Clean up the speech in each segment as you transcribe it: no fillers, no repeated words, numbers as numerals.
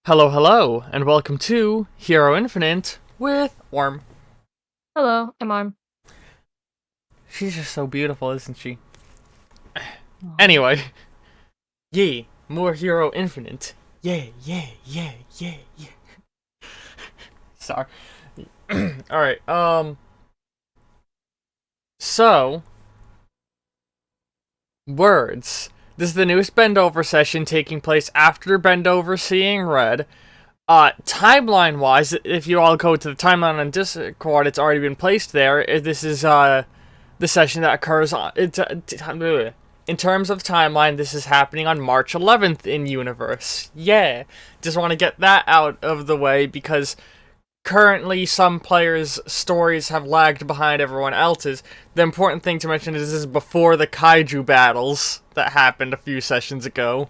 Hello, hello, and welcome to Hero Infinite with Orm. Hello, I'm Arm. She's just so beautiful, isn't she? Aw. Anyway, yay, more Hero Infinite. Yay, yay, yay, yay, yay. Sorry. Alright, so, words. This is the newest Bendover session taking place after Bendover Seeing Red. Timeline-wise, if you all go to the timeline on Discord, it's already been placed there. This is, the session that occurs on in terms of timeline. This is happening on March 11th in universe. Yeah, just want to get that out of the way because currently some players' stories have lagged behind everyone else's. The important thing to mention is this is before the kaiju battles that happened a few sessions ago.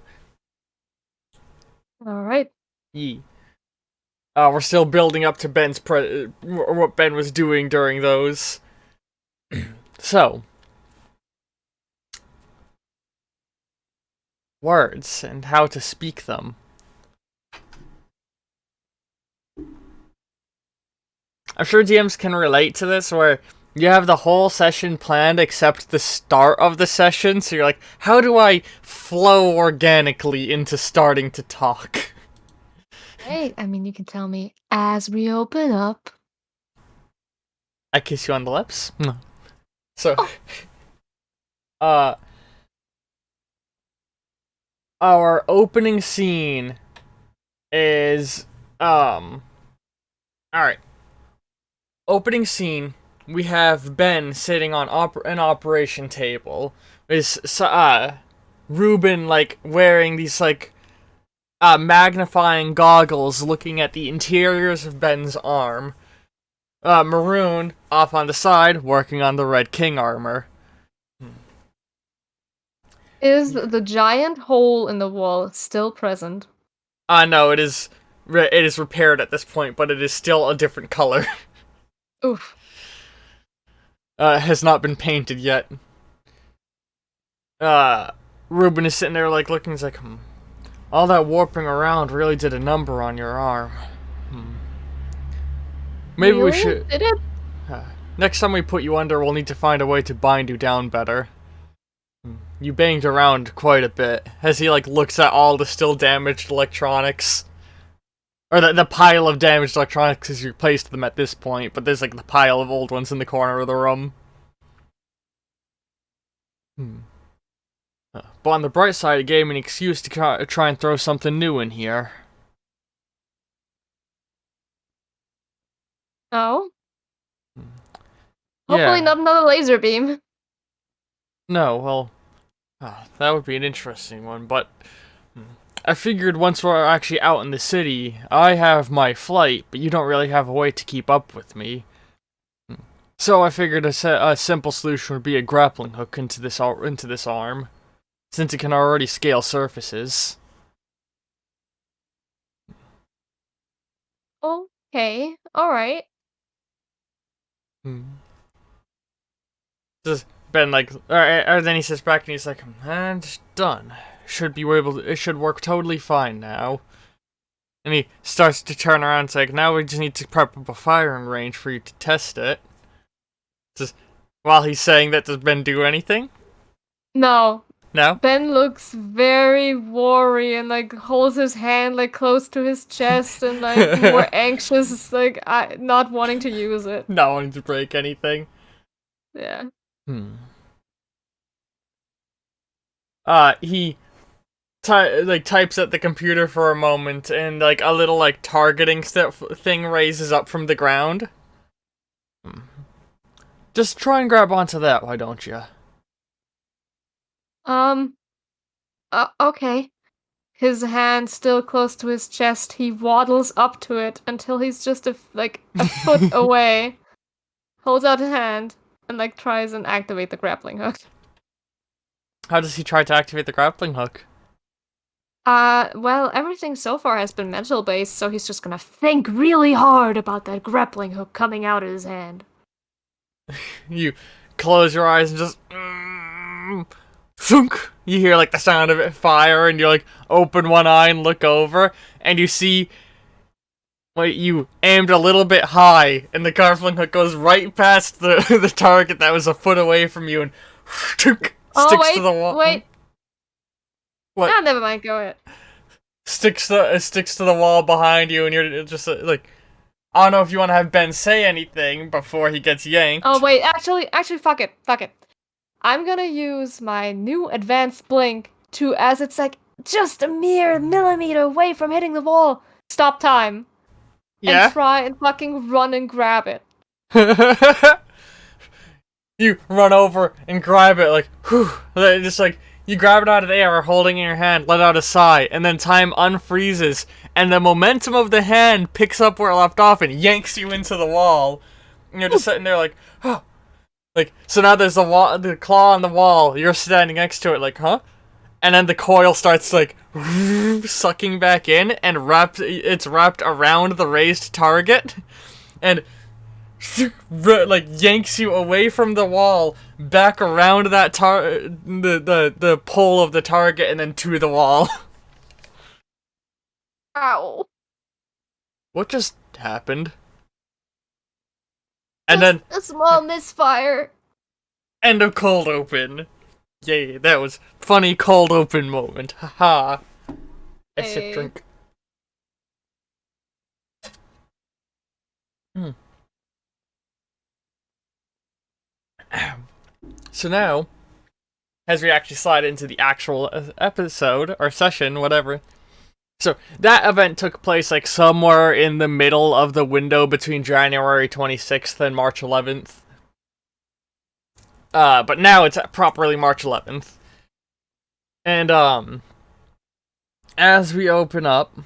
Alright. Yeah. We're still building up to what Ben was doing during those. So, words and how to speak them. I'm sure DMs can relate to this, where you have the whole session planned except the start of the session, so you're like, how do I flow organically into starting to talk? Hey, you can tell me as we open up. I kiss you on the lips. No. So, Oh. uh, our opening scene is, alright. Opening scene, we have Ben sitting on an operation table. Is Ruben like wearing these magnifying goggles, looking at the interiors of Ben's arm. Maroon off on the side, working on the Red King armor. Is the giant hole in the wall still present? No, it is repaired at this point, but it is still a different color. Oof. It has not been painted yet. Ruben is sitting there like looking. He's like, all that warping around really did a number on your arm. Maybe we Really? should. Did it? Next time we put you under, we'll need to find a way to bind you down better. You banged around quite a bit. As he looks at all the still damaged electronics. Or the pile of damaged electronics as you replaced them at this point, but there's the pile of old ones in the corner of the room. But on the bright side, it gave me an excuse to try and throw something new in here. Oh? Yeah. Hopefully not another laser beam. No, well, that would be an interesting one, but I figured once we're actually out in the city, I have my flight, but you don't really have a way to keep up with me. So I figured a simple solution would be a grappling hook into this arm, since it can already scale surfaces. Okay, alright. Just Ben or then he sits back and he's like, and it's done. It should work totally fine now. And he starts to turn around and say, now we just need to prep up a firing range for you to test it. Just while he's saying that, does Ben do anything? No. No? Ben looks very worried and holds his hand close to his chest and more anxious, not wanting to use it. Not wanting to break anything. Yeah. He types at the computer for a moment, and a little targeting thing raises up from the ground. Just try and grab onto that, why don't you? Okay. His hand still close to his chest, he waddles up to it until he's just a foot away, holds out a hand, and tries and activate the grappling hook. How does he try to activate the grappling hook? Well, everything so far has been mental based, so he's just gonna think really hard about that grappling hook coming out of his hand. You close your eyes and just thunk, you hear like the sound of it fire, and you like open one eye and look over, and you see you aimed a little bit high, and the grappling hook goes right past the the target that was a foot away from you, and sticks to the wall. Wait. What? Ah, never mind. Go ahead. Sticks to the wall behind you, and you're just like, I don't know if you want to have Ben say anything before he gets yanked. Oh wait, actually, fuck it. I'm gonna use my new advanced blink to, as it's like just a mere millimeter away from hitting the wall, stop time. Yeah. And try and fucking run and grab it. You run over and grab it, like, whew, just like, you grab it out of the air, holding it in your hand, let out a sigh, and then time unfreezes, and the momentum of the hand picks up where it left off and yanks you into the wall. And you're just sitting there like, oh. Like, so now there's the claw on the wall, you're standing next to it like, huh? And then the coil starts like sucking back in, and it's wrapped around the raised target, and like yanks you away from the wall, back around that the pole of the target, and then to the wall. Ow. What just happened? And then a small misfire. End of cold open. Yay, that was funny cold open moment. Haha. I sip drink. So now, as we actually slide into the actual episode, or session, whatever. So, that event took place like somewhere in the middle of the window between January 26th and March 11th. But now it's properly March 11th. And, as we open up,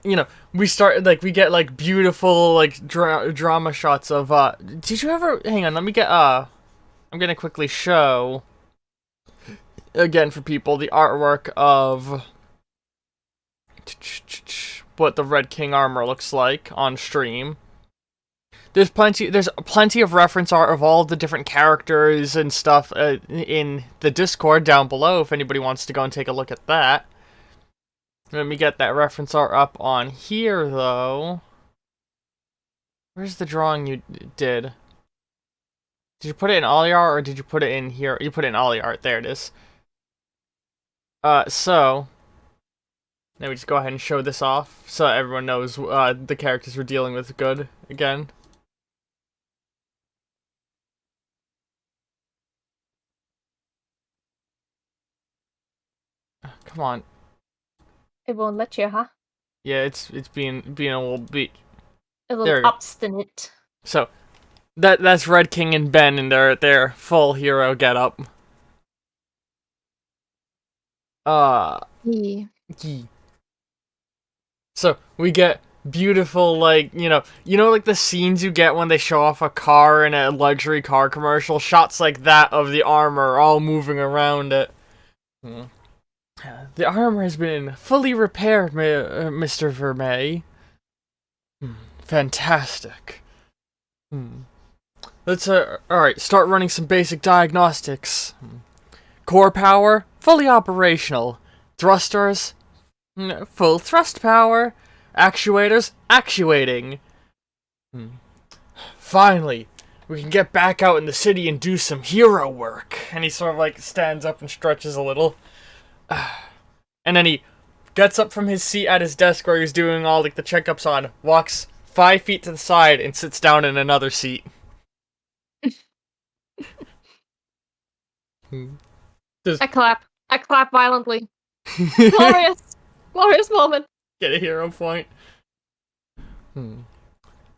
you know, we start, like, we get, like, beautiful, like, drama shots of, did you ever, hang on, let me get, I'm gonna quickly show, again for people, the artwork of what the Red King armor looks like on stream. There's plenty of reference art of all the different characters and stuff in the Discord down below if anybody wants to go and take a look at that. Let me get that reference art up on here, though. Where's the drawing you did? Did you put it in Ollie art, or did you put it in here? You put it in Ollie art. There it is. So... Now we just go ahead and show this off, so everyone knows the characters we're dealing with good again. Come on. It won't let you, huh? Yeah, it's being a little bit... A little obstinate. So, that's Red King and Ben in their full hero getup. Yeah. So, we get beautiful, like, you know, like the scenes you get when they show off a car in a luxury car commercial, shots like that of the armor all moving around it. The armor has been fully repaired, Mr. Vermeer. Fantastic. Let's, alright, start running some basic diagnostics. Core power, fully operational. Thrusters, full thrust power. Actuators, actuating. Finally, we can get back out in the city and do some hero work. And he sort of, like, stands up and stretches a little. And then he gets up from his seat at his desk where he's doing all, like, the checkups on, walks 5 feet to the side, and sits down in another seat. I clap violently. Glorious moment. Get a hero point.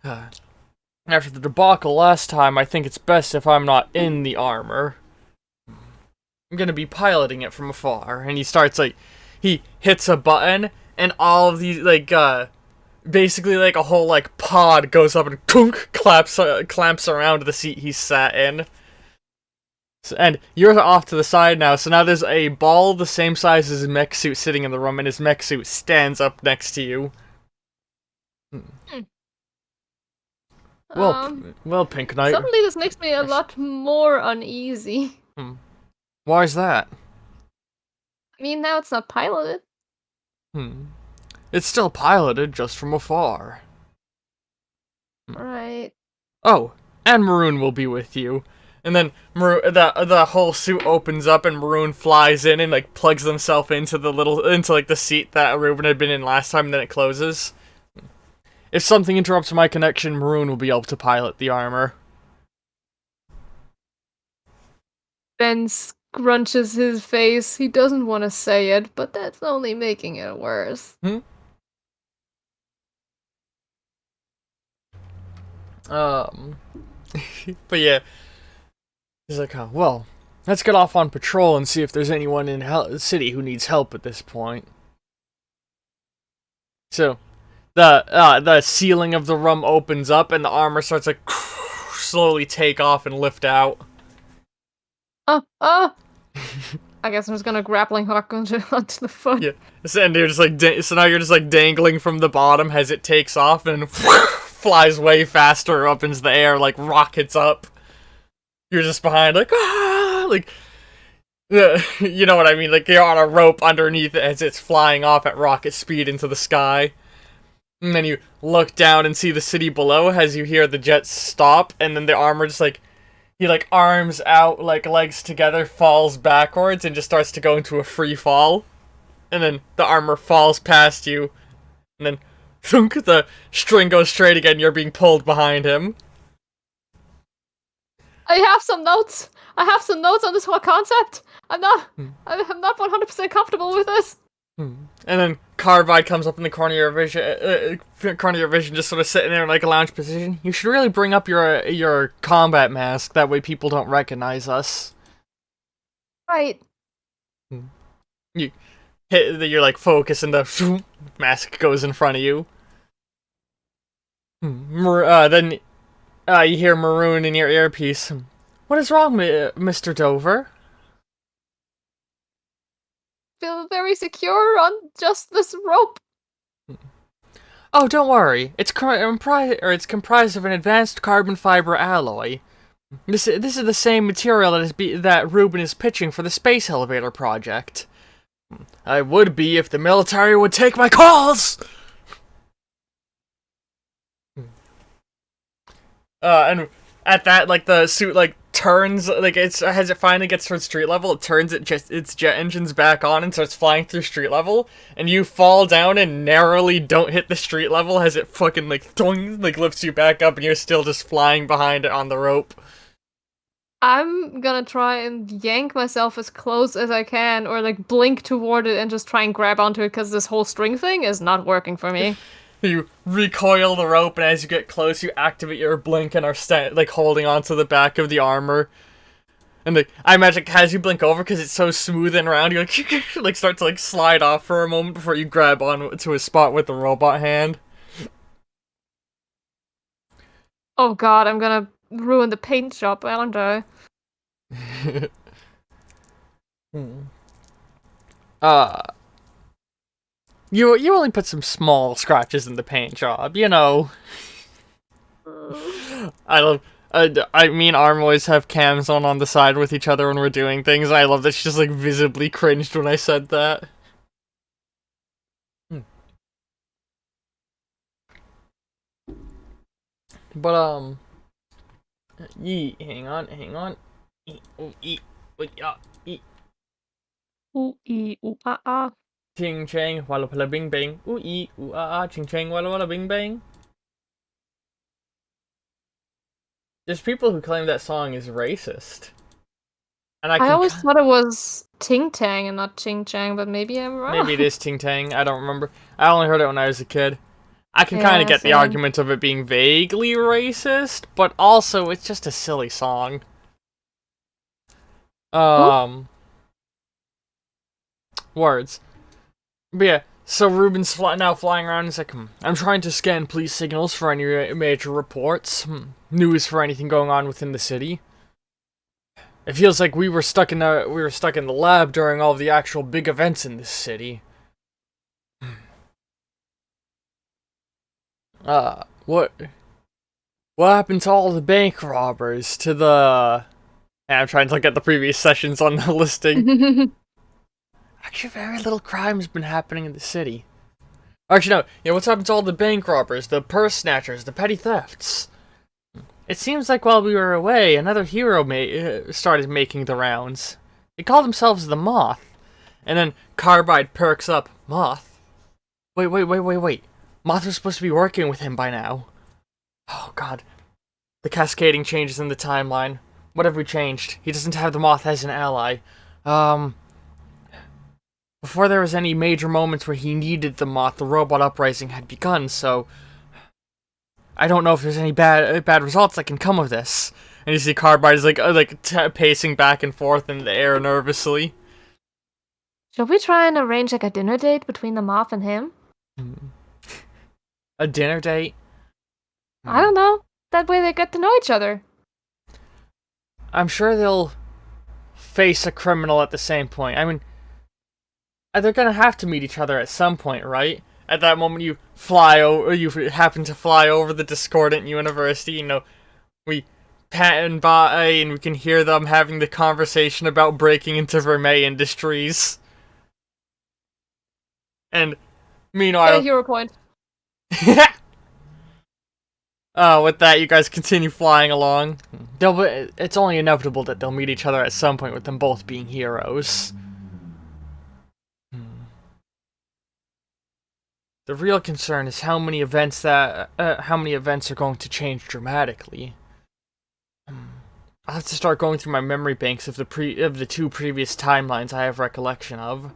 After the debacle last time, I think it's best if I'm not in the armor. I'm gonna be piloting it from afar. And he starts, like, he hits a button, and all of these, like, basically, like, a whole, like, pod goes up and clamps around the seat he sat in. And you're off to the side now, so now there's a ball the same size as his mech suit sitting in the room, and his mech suit stands up next to you. Well, Pink Knight. Suddenly this makes me a lot more uneasy. Why is that? I mean, now it's not piloted. Hmm. It's still piloted, just from afar. Right. Oh, and Maroon will be with you. And then the whole suit opens up and Maroon flies in and like plugs himself into the seat that Ruben had been in last time, and then it closes. If something interrupts my connection, Maroon will be able to pilot the armor. Ben scrunches his face. He doesn't want to say it, but that's only making it worse. Um, but yeah, he's like, oh, well, let's get off on patrol and see if there's anyone in the city who needs help at this point. So, the ceiling of the room opens up and the armor starts to slowly take off and lift out. I guess I'm just gonna grappling hook onto the foot. Yeah, and you're just like so now you're just like dangling from the bottom as it takes off and flies way faster up into the air, like rockets up. You're just behind, like like you know what I mean? Like you're on a rope underneath it as it's flying off at rocket speed into the sky. And then you look down and see the city below as you hear the jets stop, and then the armor just like he like arms out, like legs together, falls backwards and just starts to go into a free fall. And then the armor falls past you, and then thunk, the string goes straight again. You're being pulled behind him. I have some notes. I have some notes on this whole concept. I'm not 100% comfortable with this. And then Carbide comes up in the corner of your vision, just sort of sitting there in like a lounge position. You should really bring up your combat mask. That way people don't recognize us. Right. You hit. You're like focus, and the mask goes in front of you. Then you hear Maroon in your earpiece. What is wrong, Mr. Dover? Feel very secure on just this rope. Oh, don't worry. It's comprised of an advanced carbon fiber alloy. This is the same material that Ruben is pitching for the space elevator project. I would be if the military would take my calls. And at that, like the suit like turns, like as it finally gets towards street level, it turns its jet engines back on and starts flying through street level, and you fall down and narrowly don't hit the street level as it fucking like toing, like lifts you back up, and you're still just flying behind it on the rope. I'm gonna try and yank myself as close as I can, or like blink toward it and just try and grab onto it, because this whole string thing is not working for me. You recoil the rope, and as you get close, you activate your blink and are like holding onto the back of the armor. And like, I imagine as you blink over, because it's so smooth and round, you like start to like slide off for a moment before you grab on to a spot with the robot hand. Oh god, I'm gonna ruin the paint shop, aren't I? You only put some small scratches in the paint job, you know. I love. Me and Arm always have cams on the side with each other when we're doing things. I love that she just like visibly cringed when I said that. But hang on. Ooh, ee, ooh, ah, ah. Ching chang, walla walla bing bang. Ooh ah, ching chang, walla walla bing bang. There's people who claim that song is racist. And I always thought it was Ting Tang and not Ching Chang, but maybe I'm wrong. Maybe it is Ting Tang, I don't remember. I only heard it when I was a kid. I can kind of get the argument of it being vaguely racist, but also it's just a silly song. Words. But yeah, so Ruben's now flying around and he's like, I'm trying to scan police signals for any major reports, news for anything going on within the city. It feels like we were stuck in the lab during all the actual big events in this city. What happened to all the bank robbers? To the And I'm trying to look at the previous sessions on the listing. Actually, very little crime has been happening in the city. Actually, no. Yeah, what's happened to all the bank robbers, the purse snatchers, the petty thefts? It seems like while we were away, another hero started making the rounds. They called themselves the Moth. And then Carbide perks up. Moth? Wait. Moth was supposed to be working with him by now. Oh, God. The cascading changes in the timeline. What have we changed? He doesn't have the Moth as an ally. Before there was any major moments where he needed the Moth, the robot uprising had begun, so I don't know if there's any bad results that can come of this. And you see Carbide is pacing back and forth in the air nervously. Should we try and arrange like a dinner date between the Moth and him? A dinner date? I don't know. That way they get to know each other. I'm sure they'll face a criminal at the same point. I mean, they're gonna have to meet each other at some point, right? At that moment you happen to fly over the Discordant University, you know, we pan by and we can hear them having the conversation about breaking into Vermeil Industries. And meanwhile... Get a hero point. With that, you guys continue flying along. It's only inevitable that they'll meet each other at some point with them both being heroes. The real concern is how many events are going to change dramatically. I'll have to start going through my memory banks of the two previous timelines I have recollection of.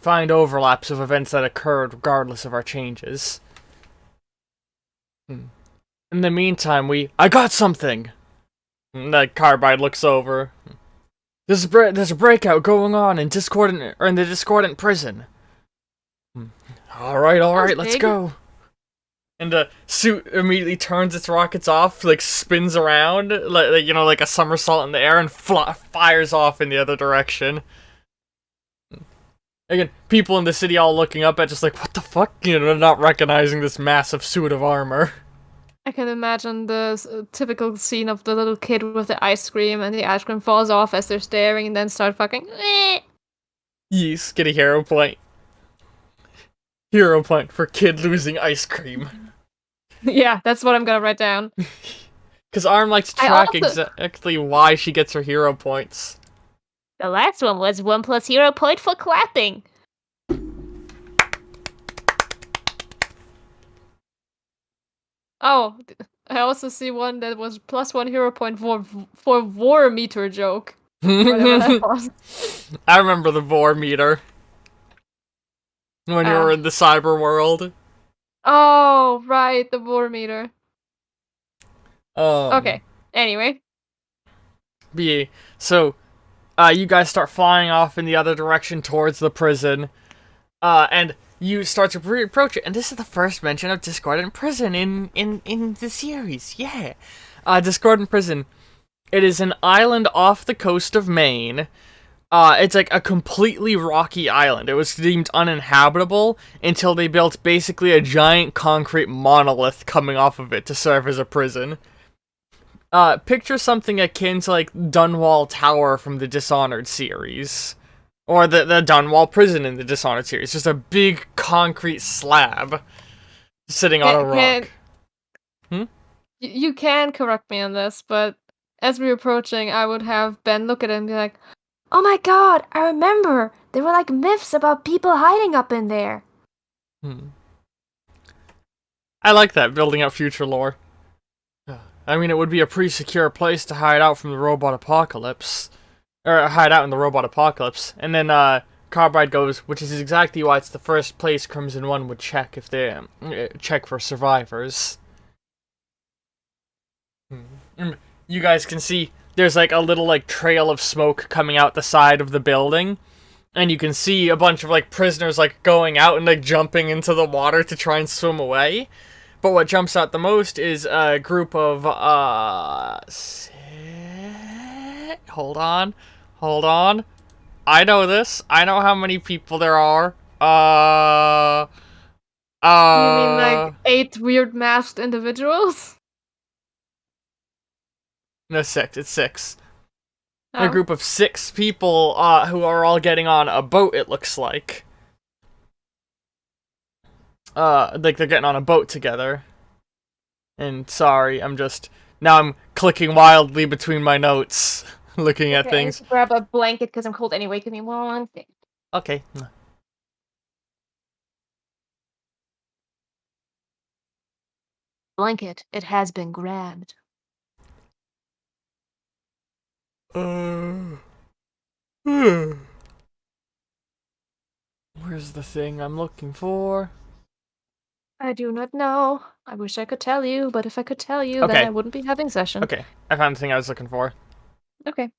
Find overlaps of events that occurred regardless of our changes. In the meantime, I got something! That Carbide looks over. There's a breakout going on in the Discordant prison. Alright, let's go. And the suit immediately turns its rockets off, like spins around, like a somersault in the air, and fires off in the other direction. Again, people in the city all looking up at just like, what the fuck? You know, not recognizing this massive suit of armor. I can imagine the typical scene of the little kid with the ice cream, and the ice cream falls off as they're staring, and then start fucking. Yes, get a hero point. Hero point for kid losing ice cream. Yeah, that's what I'm gonna write down. Because Arm likes to track exactly why she gets her hero points. The last one was 1+ hero point for clapping. Oh, I also see one that was +1 hero point for war meter joke. Whatever that was. I remember the Vor meter. When you were in the cyber world. Oh, right, the war meter. Okay, anyway. So, you guys start flying off in the other direction towards the prison. And you start to approach it, and this is the first mention of Discordant Prison in the series, yeah. Discordant Prison. It is an island off the coast of Maine. It's like a completely rocky island. It was deemed uninhabitable until they built basically a giant concrete monolith coming off of it to serve as a prison. Picture something akin to like Dunwall Tower from the Dishonored series. Or the Dunwall Prison in the Dishonored series. Just a big concrete slab sitting on a rock. You can correct me on this, but as we're approaching, I would have Ben look at it and be like, oh my god, I remember! There were like myths about people hiding up in there. I like that, building up future lore. I mean, it would be a pretty secure place to hide out from the robot apocalypse. Or hide out in the robot apocalypse. And then Carbide goes, which is exactly why it's the first place Crimson One would check if they check for survivors. You guys can see there's like a little like trail of smoke coming out the side of the building, and you can see a bunch of like prisoners like going out and like jumping into the water to try and swim away. But what jumps out the most is a group of hold on. I know this. I know how many people there are. You mean like 8 weird masked individuals? No, 6. It's 6. A Oh. group of 6 people who are all getting on a boat, it looks like. Like they're getting on a boat together. And sorry, now I'm clicking wildly between my notes, looking at Okay, I need things. to grab a blanket because I'm cold anyway. Give me one thing. Okay. Blanket. It has been grabbed. Where's the thing I'm looking for? I do not know. I wish I could tell you, but if I could tell you, then Okay. I wouldn't be having session. Okay. I found the thing I was looking for. Okay.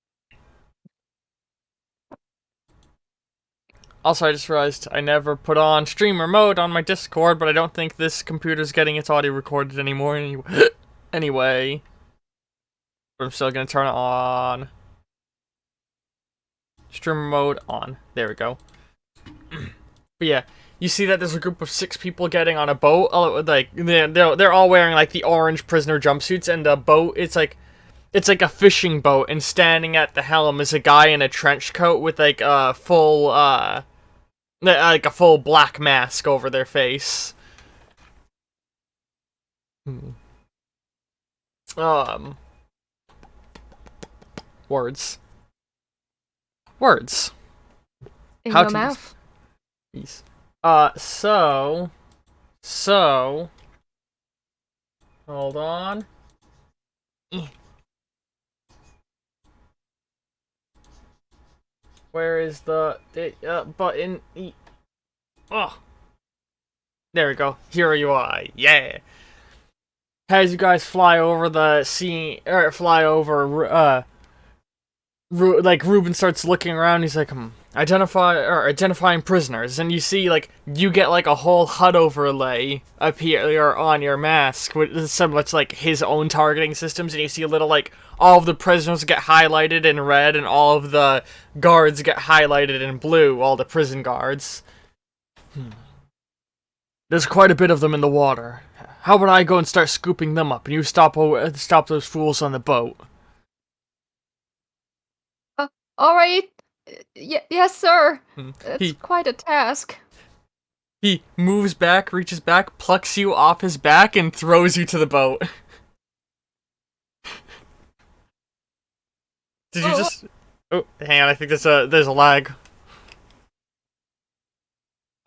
Also, I just realized I never put on streamer mode on my Discord, but I don't think this computer's getting its audio recorded anymore anyway. But I'm still gonna turn it on. Streamer mode on. There we go. But yeah, you see that there's a group of 6 people getting on a boat. Like they're all wearing like the orange prisoner jumpsuits, and the boat it's like a fishing boat, and standing at the helm is a guy in a trench coat with like a full black mask over their face. Um, words. In How your to mouth. use. So, hold on. Where is the button? Oh, there we go. Here you are. Yeah. As you guys fly over the scene, or fly over, like Ruben starts looking around. He's like, identifying prisoners, and you see like you get like a whole HUD overlay appear on your mask with similar to like his own targeting systems, and you see a little like all of the prisoners get highlighted in red, and all of the guards get highlighted in blue. All the prison guards. There's quite a bit of them in the water. How about I go and start scooping them up, and you stop those fools on the boat? All right. Yes, sir. It's He quite a task. he moves back, reaches back, plucks you off his back, and throws you to the boat. Did you just? Oh, hang on. I think there's a lag.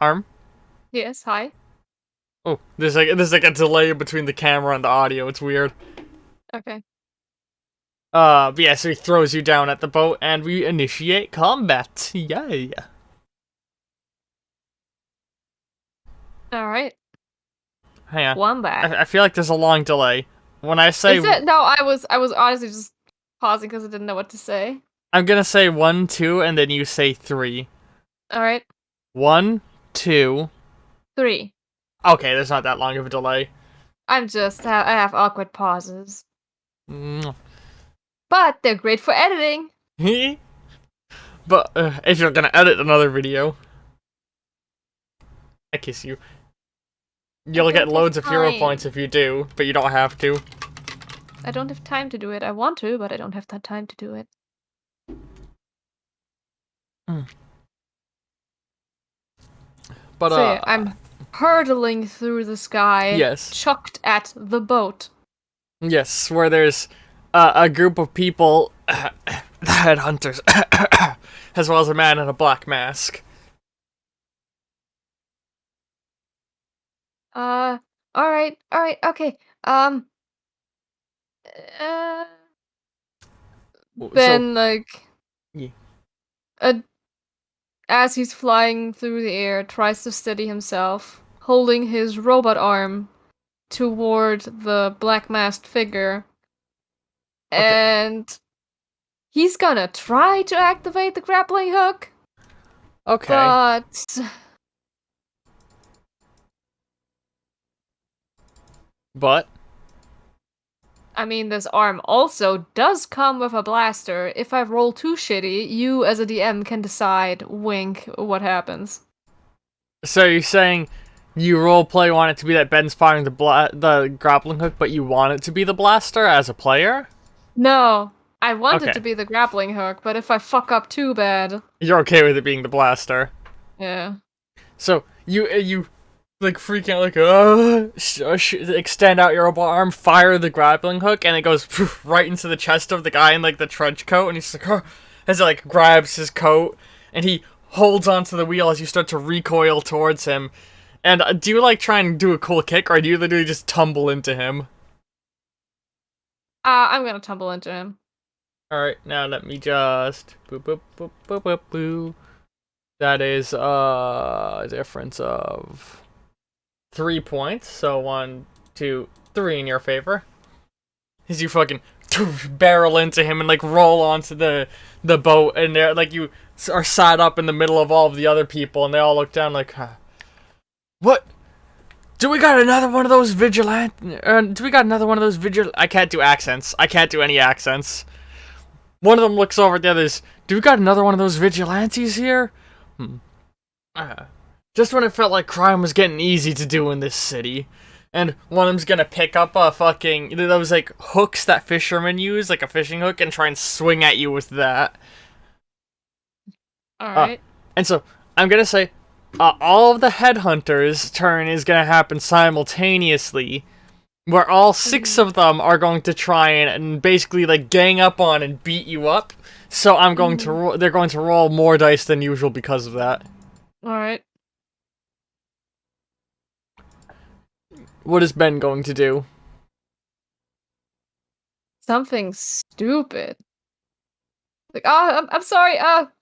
Arm. Yes, hi. Oh, there's like a delay between the camera and the audio. It's weird. Okay. But yeah, so he throws you down at the boat, and we initiate combat. Yay! All right. Hang on. One back. I feel like there's a long delay. When I say Is it? No, I was honestly just pausing because I didn't know what to say. I'm gonna say 1, 2, and then you say 3. All right. 1, 2. 3. Okay, there's not that long of a delay. I have awkward pauses, Mm. but they're great for editing. But if you're gonna edit another video, I kiss you. You'll get loads of hero points if you do, but you don't have to. I don't have time to do it. I want to, but I don't have that time to do it. But So yeah, I'm hurtling through the sky, yes, chucked at the boat. yes, where there's a group of people, the headhunters, as well as a man in a black mask. Alright, okay. Ben, Yeah. as he's flying through the air, tries to steady himself, holding his robot arm toward the black masked figure. Okay. And he's gonna try to activate the grappling hook. Okay. But I mean, this arm also does come with a blaster. If I roll too shitty, you as a DM can decide, wink, what happens. so you're saying you roleplay want it to be that Ben's firing the grappling hook, but you want it to be the blaster as a player? No. I want it Okay. to be the grappling hook, but if I fuck up too bad, You're okay with it being the blaster. yeah. So you like freak out, like extend out your arm, fire the grappling hook, and it goes right into the chest of the guy in like the trench coat, and he's like, oh, as it like grabs his coat, and he holds onto the wheel as you start to recoil towards him. And do you like try and do a cool kick, or do you literally just tumble into him? I'm gonna tumble into him. All right, now let me just boop boop boop boop boop boo. That is a difference of 3 points. So 1, 2, 3 in your favor. As you fucking barrel into him and like roll onto the boat, and they're like you are sat up in the middle of all of the other people, and they all look down like, huh, what? Do we got another one of those vigilante? Do we got another one of those vigil? I can't do accents. I can't do any accents. One of them looks over at the others. Do we got another one of those vigilantes here? Just when it felt like crime was getting easy to do in this city. And one of them's gonna pick up a fucking, those like hooks that fishermen use, like a fishing hook, and try and swing at you with that. Alright. And so, I'm gonna say, all of the headhunters' turn is gonna happen simultaneously, where all 6 of them are going to try and basically like gang up on and beat you up. So I'm going to they're going to roll more dice than usual because of that. Alright. What is Ben going to do? Something stupid. Like, I'm sorry,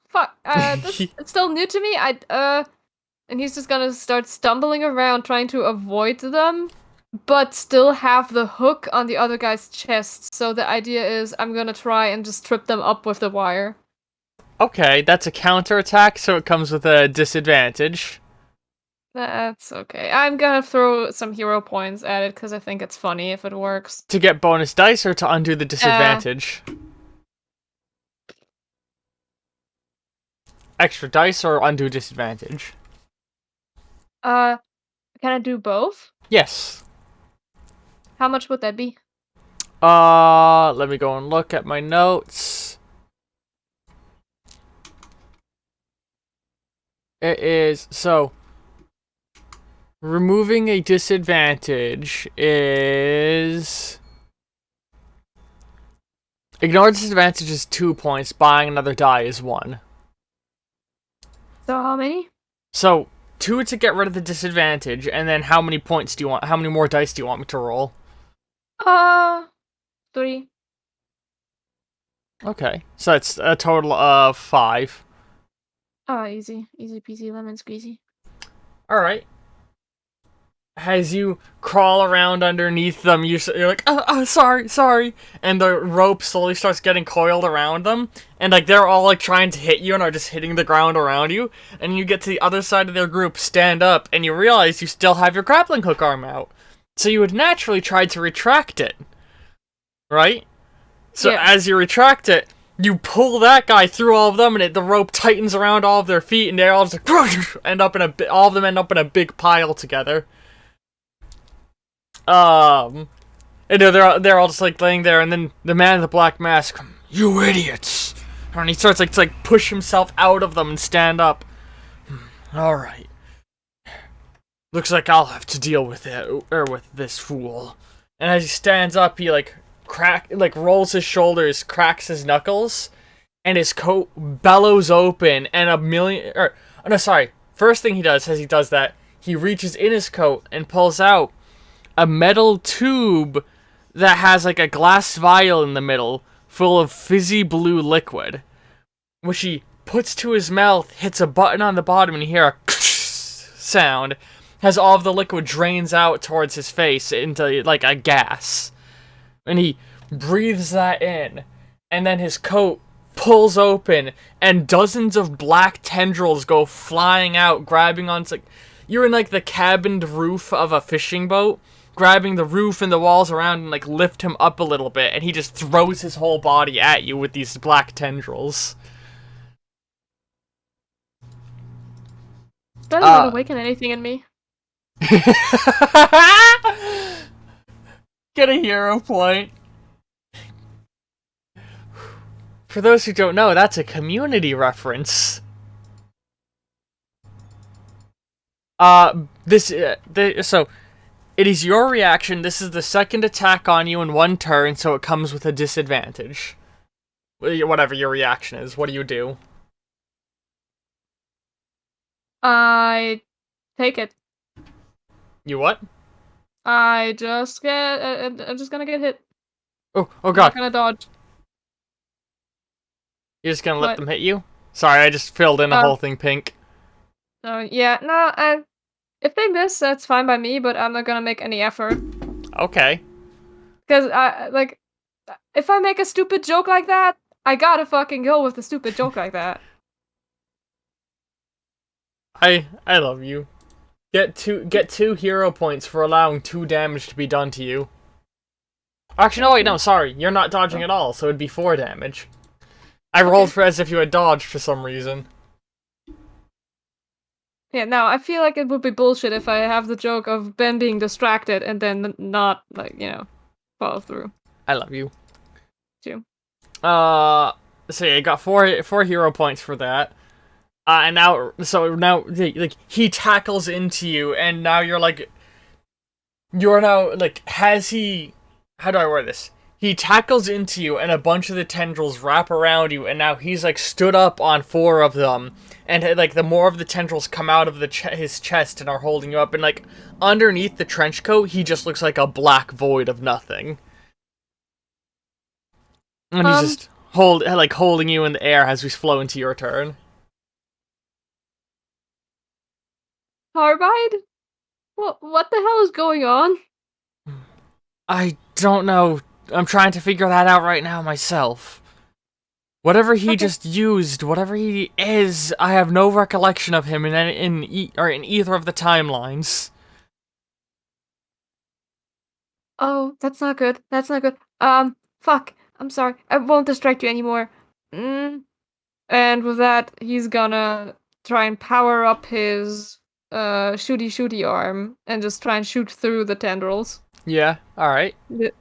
fuck, this it's still new to me, and he's just gonna start stumbling around trying to avoid them, but still have the hook on the other guy's chest, so the idea is I'm gonna try and just trip them up with the wire. Okay, that's a counterattack, so it comes with a disadvantage. That's okay. I'm gonna throw some hero points at it, because I think it's funny if it works. To get bonus dice or to undo the disadvantage? Extra dice or undo disadvantage? Can I do both? Yes. How much would that be? Let me go and look at my notes. It is, so, removing a disadvantage is... Ignore disadvantage is 2 points, buying another die is 1. So how many? So, 2 to get rid of the disadvantage, and then how many points do you want? How many more dice do you want me to roll? 3. Okay, so it's a total of 5. Oh, easy. Easy peasy lemon squeezy. Alright. As you crawl around underneath them, you're like, sorry. And the rope slowly starts getting coiled around them. And like they're all like trying to hit you and are just hitting the ground around you. And you get to the other side of their group, stand up, and you realize you still have your grappling hook arm out. So you would naturally try to retract it. Right? So yeah. As you retract it, you pull that guy through all of them, and the rope tightens around all of their feet, and they all just like, all of them end up in a big pile together. And they're all just like laying there, and then the man in the black mask, you idiots, and he starts like to like push himself out of them and stand up. All right. Looks like I'll have to deal with it, or with this fool. And as he stands up, he rolls his shoulders, cracks his knuckles, and his coat bellows open, and first thing he does as he does that, he reaches in his coat and pulls out a metal tube that has like a glass vial in the middle full of fizzy blue liquid, which he puts to his mouth, hits a button on the bottom, and you hear a sound, as all of the liquid drains out towards his face into like a gas. And he breathes that in, and then his coat pulls open, and dozens of black tendrils go flying out, grabbing onto... You're in, like, the cabined roof of a fishing boat, grabbing the roof and the walls around and, like, lift him up a little bit, and he just throws his whole body at you with these black tendrils. That doesn't awaken anything in me. Get a hero point. For those who don't know, that's a Community reference. So it is your reaction. This is the second attack on you in one turn, so it comes with a disadvantage. Whatever your reaction is, what do you do? I take it. You what? I'm just gonna get hit. Oh I'm god. not gonna dodge. You're just gonna let What? them hit you? Sorry, I just filled in the whole thing pink. Yeah, no, if they miss, that's fine by me, but I'm not gonna make any effort. Okay. Because, if I make a stupid joke like that, I gotta fucking go with a stupid joke like that. I love you. Get two hero points for allowing 2 damage to be done to you. Actually, no, wait, no, sorry. You're not dodging at all, so it'd be 4 damage. I rolled for as if you had dodged for some reason. Yeah, no, I feel like it would be bullshit if I have the joke of Ben being distracted and then not, like, follow through. I love you. Too. So yeah, you got four hero points for that. And now, like, he tackles into you, and now you're now, like, how do I word this? He tackles into you, and a bunch of the tendrils wrap around you, and now he's, like, stood up on 4 of them, and, like, the more of the tendrils come out of his chest and are holding you up, and, like, underneath the trench coat, he just looks like a black void of nothing. And he's just holding you in the air as we flow into your turn. Carbide? What the hell is going on? I don't know. I'm trying to figure that out right now myself. Whatever he just used, whatever he is, I have no recollection of him in either of the timelines. Oh, that's not good. That's not good. Fuck. I'm sorry. I won't distract you anymore. And with that, he's gonna try and power up his shooty arm and just try and shoot through the tendrils. Yeah, alright.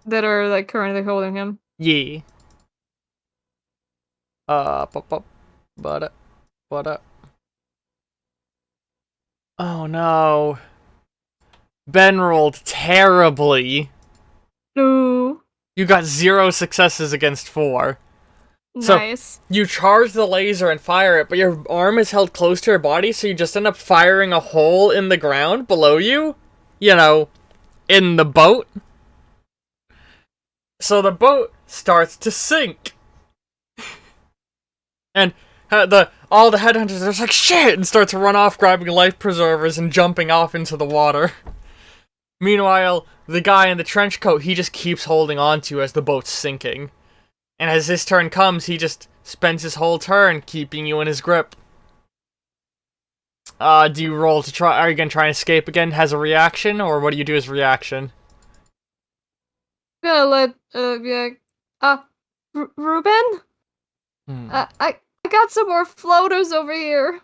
That are, like, currently holding him. Yeah. But oh no. Ben rolled terribly. No. You got 0 successes against 4. Nice. So, you charge the laser and fire it, but your arm is held close to your body, so you just end up firing a hole in the ground below you. You know, in the boat. So the boat starts to sink. And all the headhunters are just like, shit, and start to run off, grabbing life preservers and jumping off into the water. Meanwhile, the guy in the trench coat, he just keeps holding on to you as the boat's sinking. And as his turn comes, he just spends his whole turn keeping you in his grip. Do you roll to try? Are you gonna try and escape again? Has a reaction, or what do you do as reaction? I'm gonna be like, Ruben? I got some more floaters over here.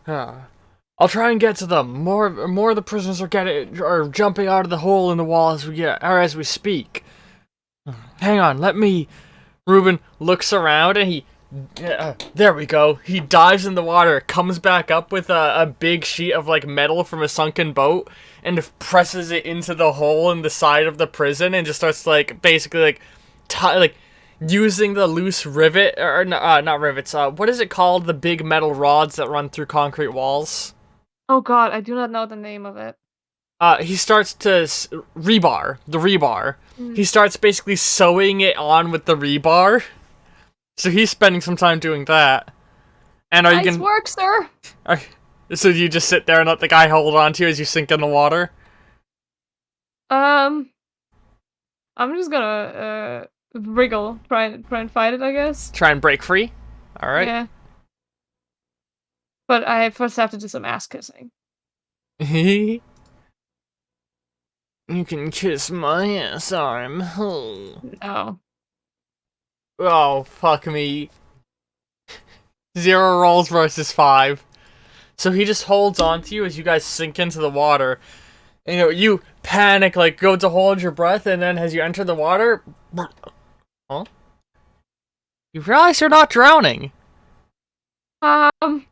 I'll try and get to them. More of the prisoners are jumping out of the hole in the wall as we speak. Hang on, let me. Ruben looks around and there we go. He dives in the water, comes back up with a big sheet of, like, metal from a sunken boat, and presses it into the hole in the side of the prison, and just starts, like, basically, like, using the loose rivet, or not rivets, what is it called? The big metal rods that run through concrete walls? Oh god, I do not know the name of it. He starts to the rebar. He starts basically sewing it on with the rebar. So he's spending some time doing that. And are you gonna work, sir? So you just sit there and let the guy hold on to you as you sink in the water? I'm just gonna wriggle, try and fight it, I guess. Try and break free? Alright. Yeah. But I first have to do some ass kissing. You can kiss my ass arm. No. Oh, fuck me. 0 rolls versus 5. So he just holds on to you as you guys sink into the water. You know, you panic, like, go to hold your breath, and then as you enter the water... Huh? You realize you're not drowning. Um,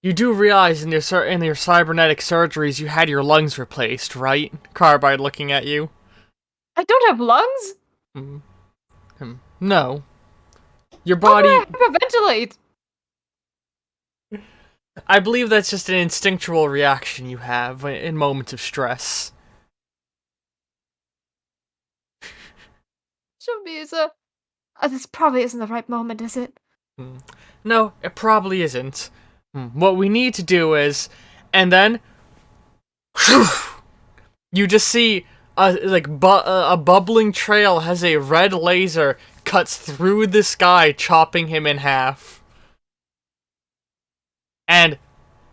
You do realize in your cybernetic surgeries you had your lungs replaced, right? Carbide looking at you. I don't have lungs. No. Your How do I body... hyperventilate? I believe that's just an instinctual reaction you have in moments of stress. Should be a. This probably isn't the right moment, is it? No, it probably isn't. What we need to do is... And then... You just see a bubbling trail has a red laser cuts through the sky, chopping him in half. And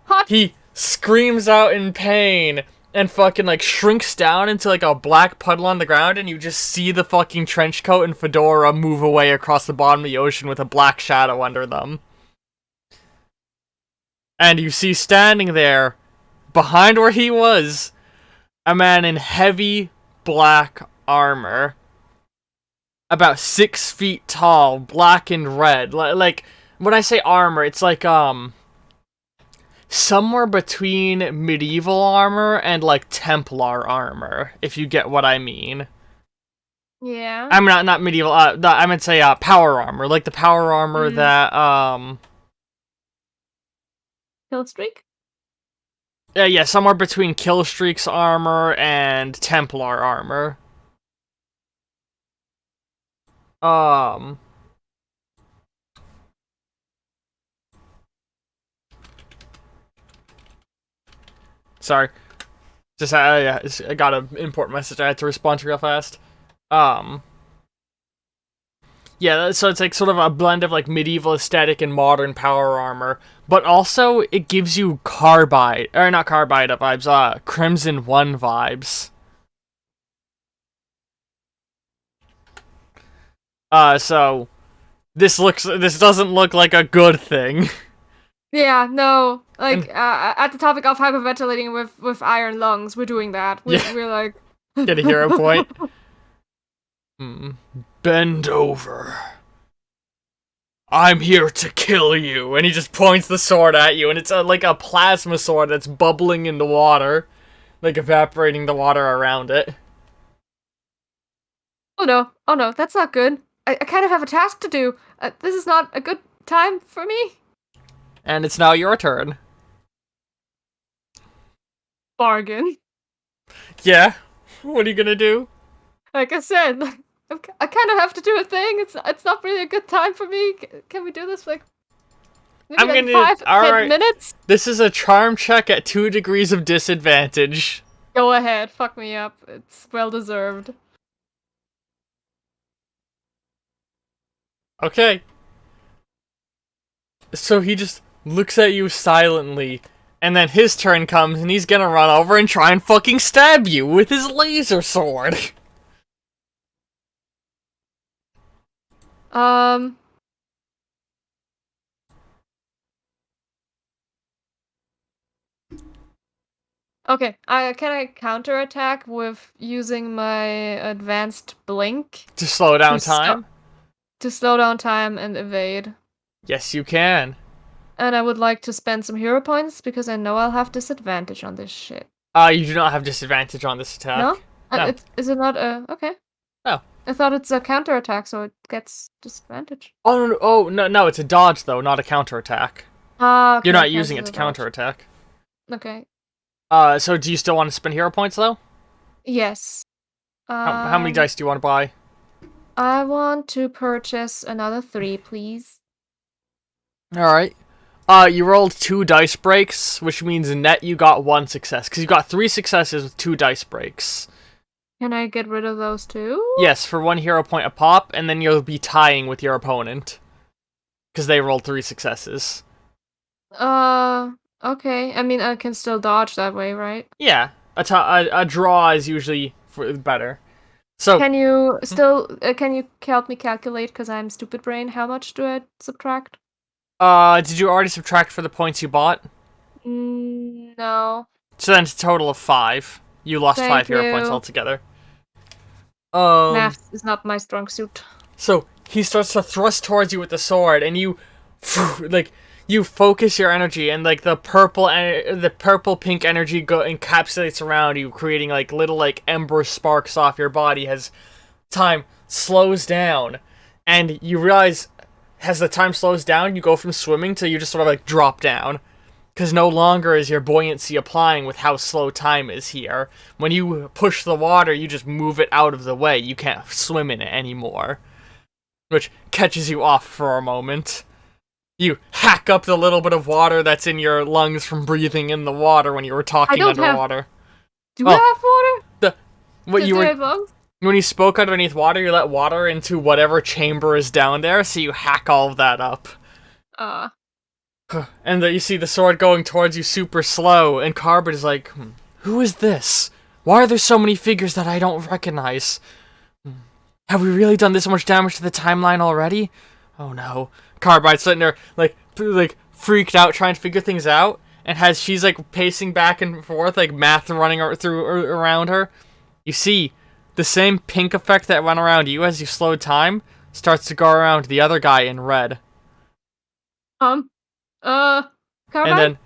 Hot. he screams out in pain and fucking like shrinks down into like a black puddle on the ground, and you just see the fucking trench coat and fedora move away across the bottom of the ocean with a black shadow under them. And you see standing there, behind where he was, a man in heavy black armor. About 6 feet tall, black and red. Like, when I say armor, it's like, somewhere between medieval armor and, like, Templar armor, if you get what I mean. Yeah. I'm not medieval, I meant to say, power armor. Like the power armor that, Killstreak? Yeah, somewhere between Killstreak's armor and Templar armor. Sorry. Just, I got an important message I had to respond to real fast. Yeah, so it's like sort of a blend of like medieval aesthetic and modern power armor, but also it gives you Carbide, or not Carbide vibes, Crimson One vibes. So this doesn't look like a good thing. Yeah, no. Like, at the topic of hyperventilating with iron lungs, we're doing that. We're like... Get a hero point. Bend over. I'm here to kill you. And he just points the sword at you, and it's like a plasma sword that's bubbling in the water. Like evaporating the water around it. Oh no, that's not good. I kind of have a task to do. This is not a good time for me. And it's now your turn. Bargain. Yeah? What are you gonna do? Like I said, I kind of have to do a thing. It's not really a good time for me. Can we do this like maybe like 5-10 minutes? This is a charm check at 2 degrees of disadvantage. Go ahead, fuck me up. It's well deserved. Okay. So he just looks at you silently, and then his turn comes, and he's gonna run over and try and fucking stab you with his laser sword. Okay, can I counterattack with using my advanced blink? To slow down time? To slow down time and evade. Yes, you can. And I would like to spend some hero points because I know I'll have disadvantage on this shit. You do not have disadvantage on this attack. No? No. Is it not a... Okay. No. I thought it's a counterattack, so it gets disadvantage. Oh, no, it's a dodge, though, not a counterattack. Okay, You're not using it to counterattack. Okay. So do you still want to spend hero points, though? Yes. How many dice do you want to buy? I want to purchase another 3, please. Alright. You rolled 2 dice breaks, which means net you got 1 success. Because you got 3 successes with 2 dice breaks. Can I get rid of those too? Yes, for 1 hero point a pop, and then you'll be tying with your opponent. Because they rolled 3 successes. Okay. I mean, I can still dodge that way, right? Yeah. A draw is usually better. So can you still can you help me calculate, because I'm stupid brain, how much do I subtract? Did you already subtract for the points you bought? No. So then it's a total of 5. You lost 5 hero points altogether. Math is not my strong suit. So he starts to thrust towards you with the sword, and you, like, you focus your energy, and like the purple pink energy encapsulates around you, creating like little like ember sparks off your body as time slows down, and you realize as the time slows down, you go from swimming to you just sort of like drop down. Because no longer is your buoyancy applying with how slow time is here. When you push the water, you just move it out of the way. You can't swim in it anymore. Which catches you off for a moment. You hack up the little bit of water that's in your lungs from breathing in the water when you were talking underwater. Do I have water? When you spoke underneath water, you let water into whatever chamber is down there, so you hack all of that up. And you see the sword going towards you super slow, and Carbon is like, who is this? Why are there so many figures that I don't recognize? Have we really done this much damage to the timeline already? Oh no. Carbide's sitting there, like freaked out, trying to figure things out, and she's like pacing back and forth, like math running around her. You see, the same pink effect that went around you as you slowed time starts to go around the other guy in red. Carbide? And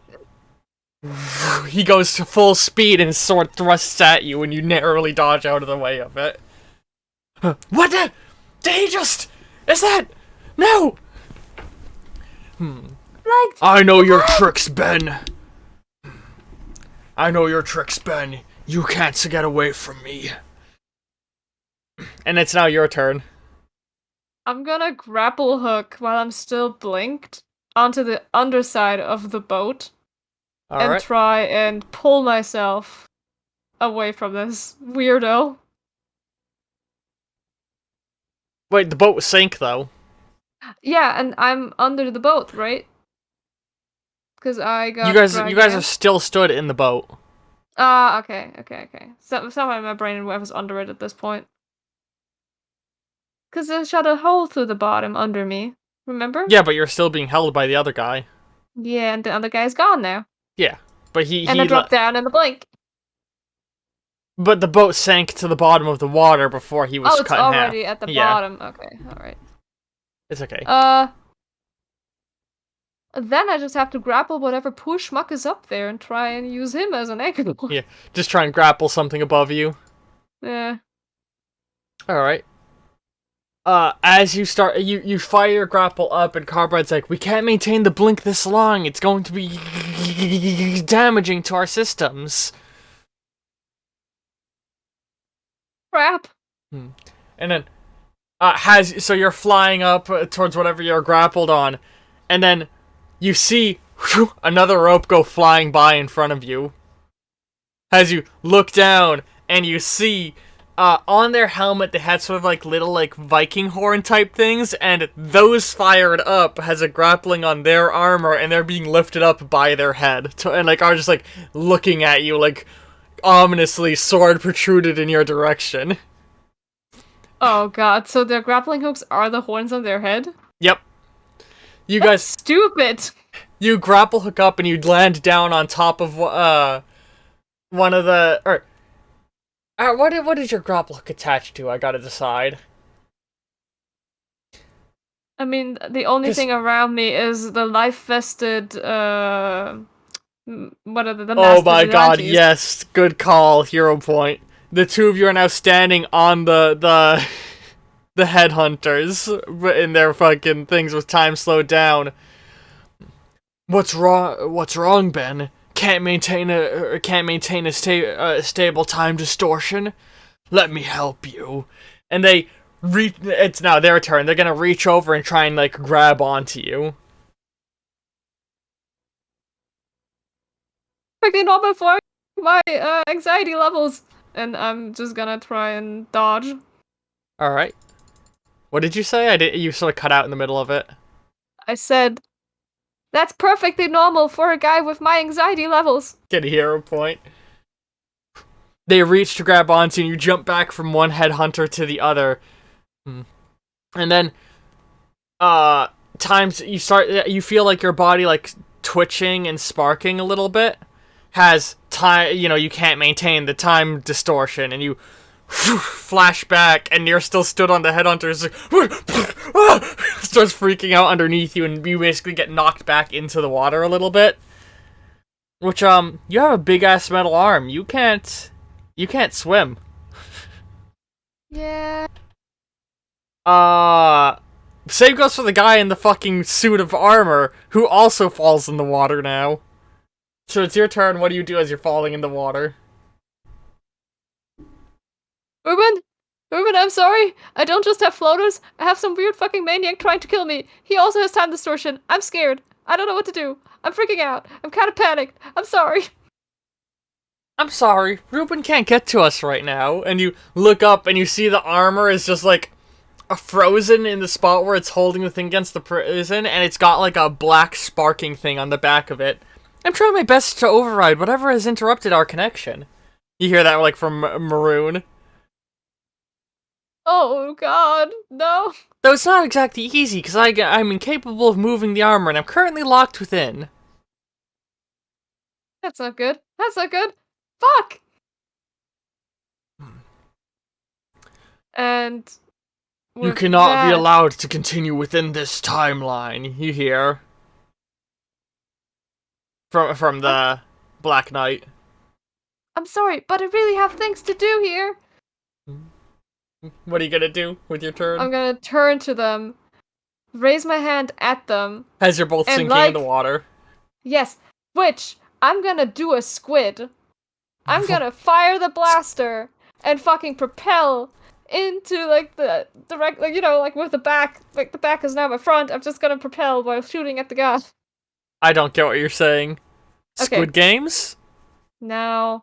then he goes to full speed and his sword thrusts at you and you narrowly dodge out of the way of it. What the? Did he just... Is that... No! I know your tricks, Ben. I know your tricks, Ben. You can't get away from me. And it's now your turn. I'm gonna grapple hook while I'm still blinked onto the underside of the boat and try and pull myself away from this weirdo. Wait, the boat sank though. Yeah, and I'm under the boat, right? Because I got you guys are still stood in the boat. Okay. Somehow my brain was under it at this point. Because it shot a hole through the bottom under me. Remember? Yeah, but you're still being held by the other guy. Yeah, and the other guy's gone now. Yeah, but he I dropped down in the blink. But the boat sank to the bottom of the water before he was cut in half. Oh, it's already at the bottom. Okay, alright. It's okay. Then I just have to grapple whatever poor schmuck is up there and try and use him as an anchor. Yeah, just try and grapple something above you. Yeah. Alright. As you start, you fire your grapple up, and Carbide's like, we can't maintain the blink this long, it's going to be damaging to our systems. Crap. And then, so you're flying up towards whatever you're grappled on, and then you see another rope go flying by in front of you. As you look down, and you see... on their helmet, they had sort of like little like Viking horn type things, and those fired up has a grappling on their armor, and they're being lifted up by their head, and like are just like looking at you like ominously, sword protruded in your direction. Oh god! So their grappling hooks are the horns on their head? Yep. You That's guys stupid. You grapple hook up and you land down on top of one of the what is your grapple hook attached to? I gotta decide. I mean, the only thing around me is the life-vested, what are the Oh my god, yes. Good call, hero point. The two of you are now standing on the headhunters in their fucking things with time slowed down. What's wrong, Ben? Can't maintain a stable time distortion? Let me help you. And they it's now their turn. They're gonna reach over and try and like grab onto you. Freaking on before my anxiety levels, and I'm just gonna try and dodge. All right. What did you say? You sort of cut out in the middle of it. I said, that's perfectly normal for a guy with my anxiety levels. Get a hero point. They reach to grab onto you, and you jump back from one headhunter to the other. And then, you feel like your body, like, twitching and sparking a little bit. Has time, you can't maintain the time distortion, and you flashback, and you're still stood on the headhunter. Starts freaking out underneath you, and you basically get knocked back into the water a little bit. Which, you have a big-ass metal arm. You can't swim. Yeah. Same goes for the guy in the fucking suit of armor, who also falls in the water now. So it's your turn. What do you do as you're falling in the water? Ruben? Ruben, I'm sorry. I don't just have floaters. I have some weird fucking maniac trying to kill me. He also has time distortion. I'm scared. I don't know what to do. I'm freaking out. I'm kind of panicked. I'm sorry. I'm sorry, Ruben can't get to us right now. And you look up and you see the armor is just like frozen in the spot where it's holding the thing against the prison, and it's got like a black sparking thing on the back of it. I'm trying my best to override whatever has interrupted our connection. You hear that like from Maroon. Oh god, no. Though it's not exactly easy, because I'm incapable of moving the armor, and I'm currently locked within. That's not good. That's not good. Fuck! And you cannot be allowed to continue within this timeline, you hear. From the Black Knight. I'm sorry, but I really have things to do here. What are you gonna do with your turn? I'm gonna turn to them, raise my hand at them. As you're both sinking in the water. Yes, which I'm gonna do a squid. I'm gonna fire the blaster and fucking propel into like the direct, like, you know, like with the back. Like the back is now my front. I'm just gonna propel while shooting at the guy. I don't get what you're saying. Okay. Squid Games? No.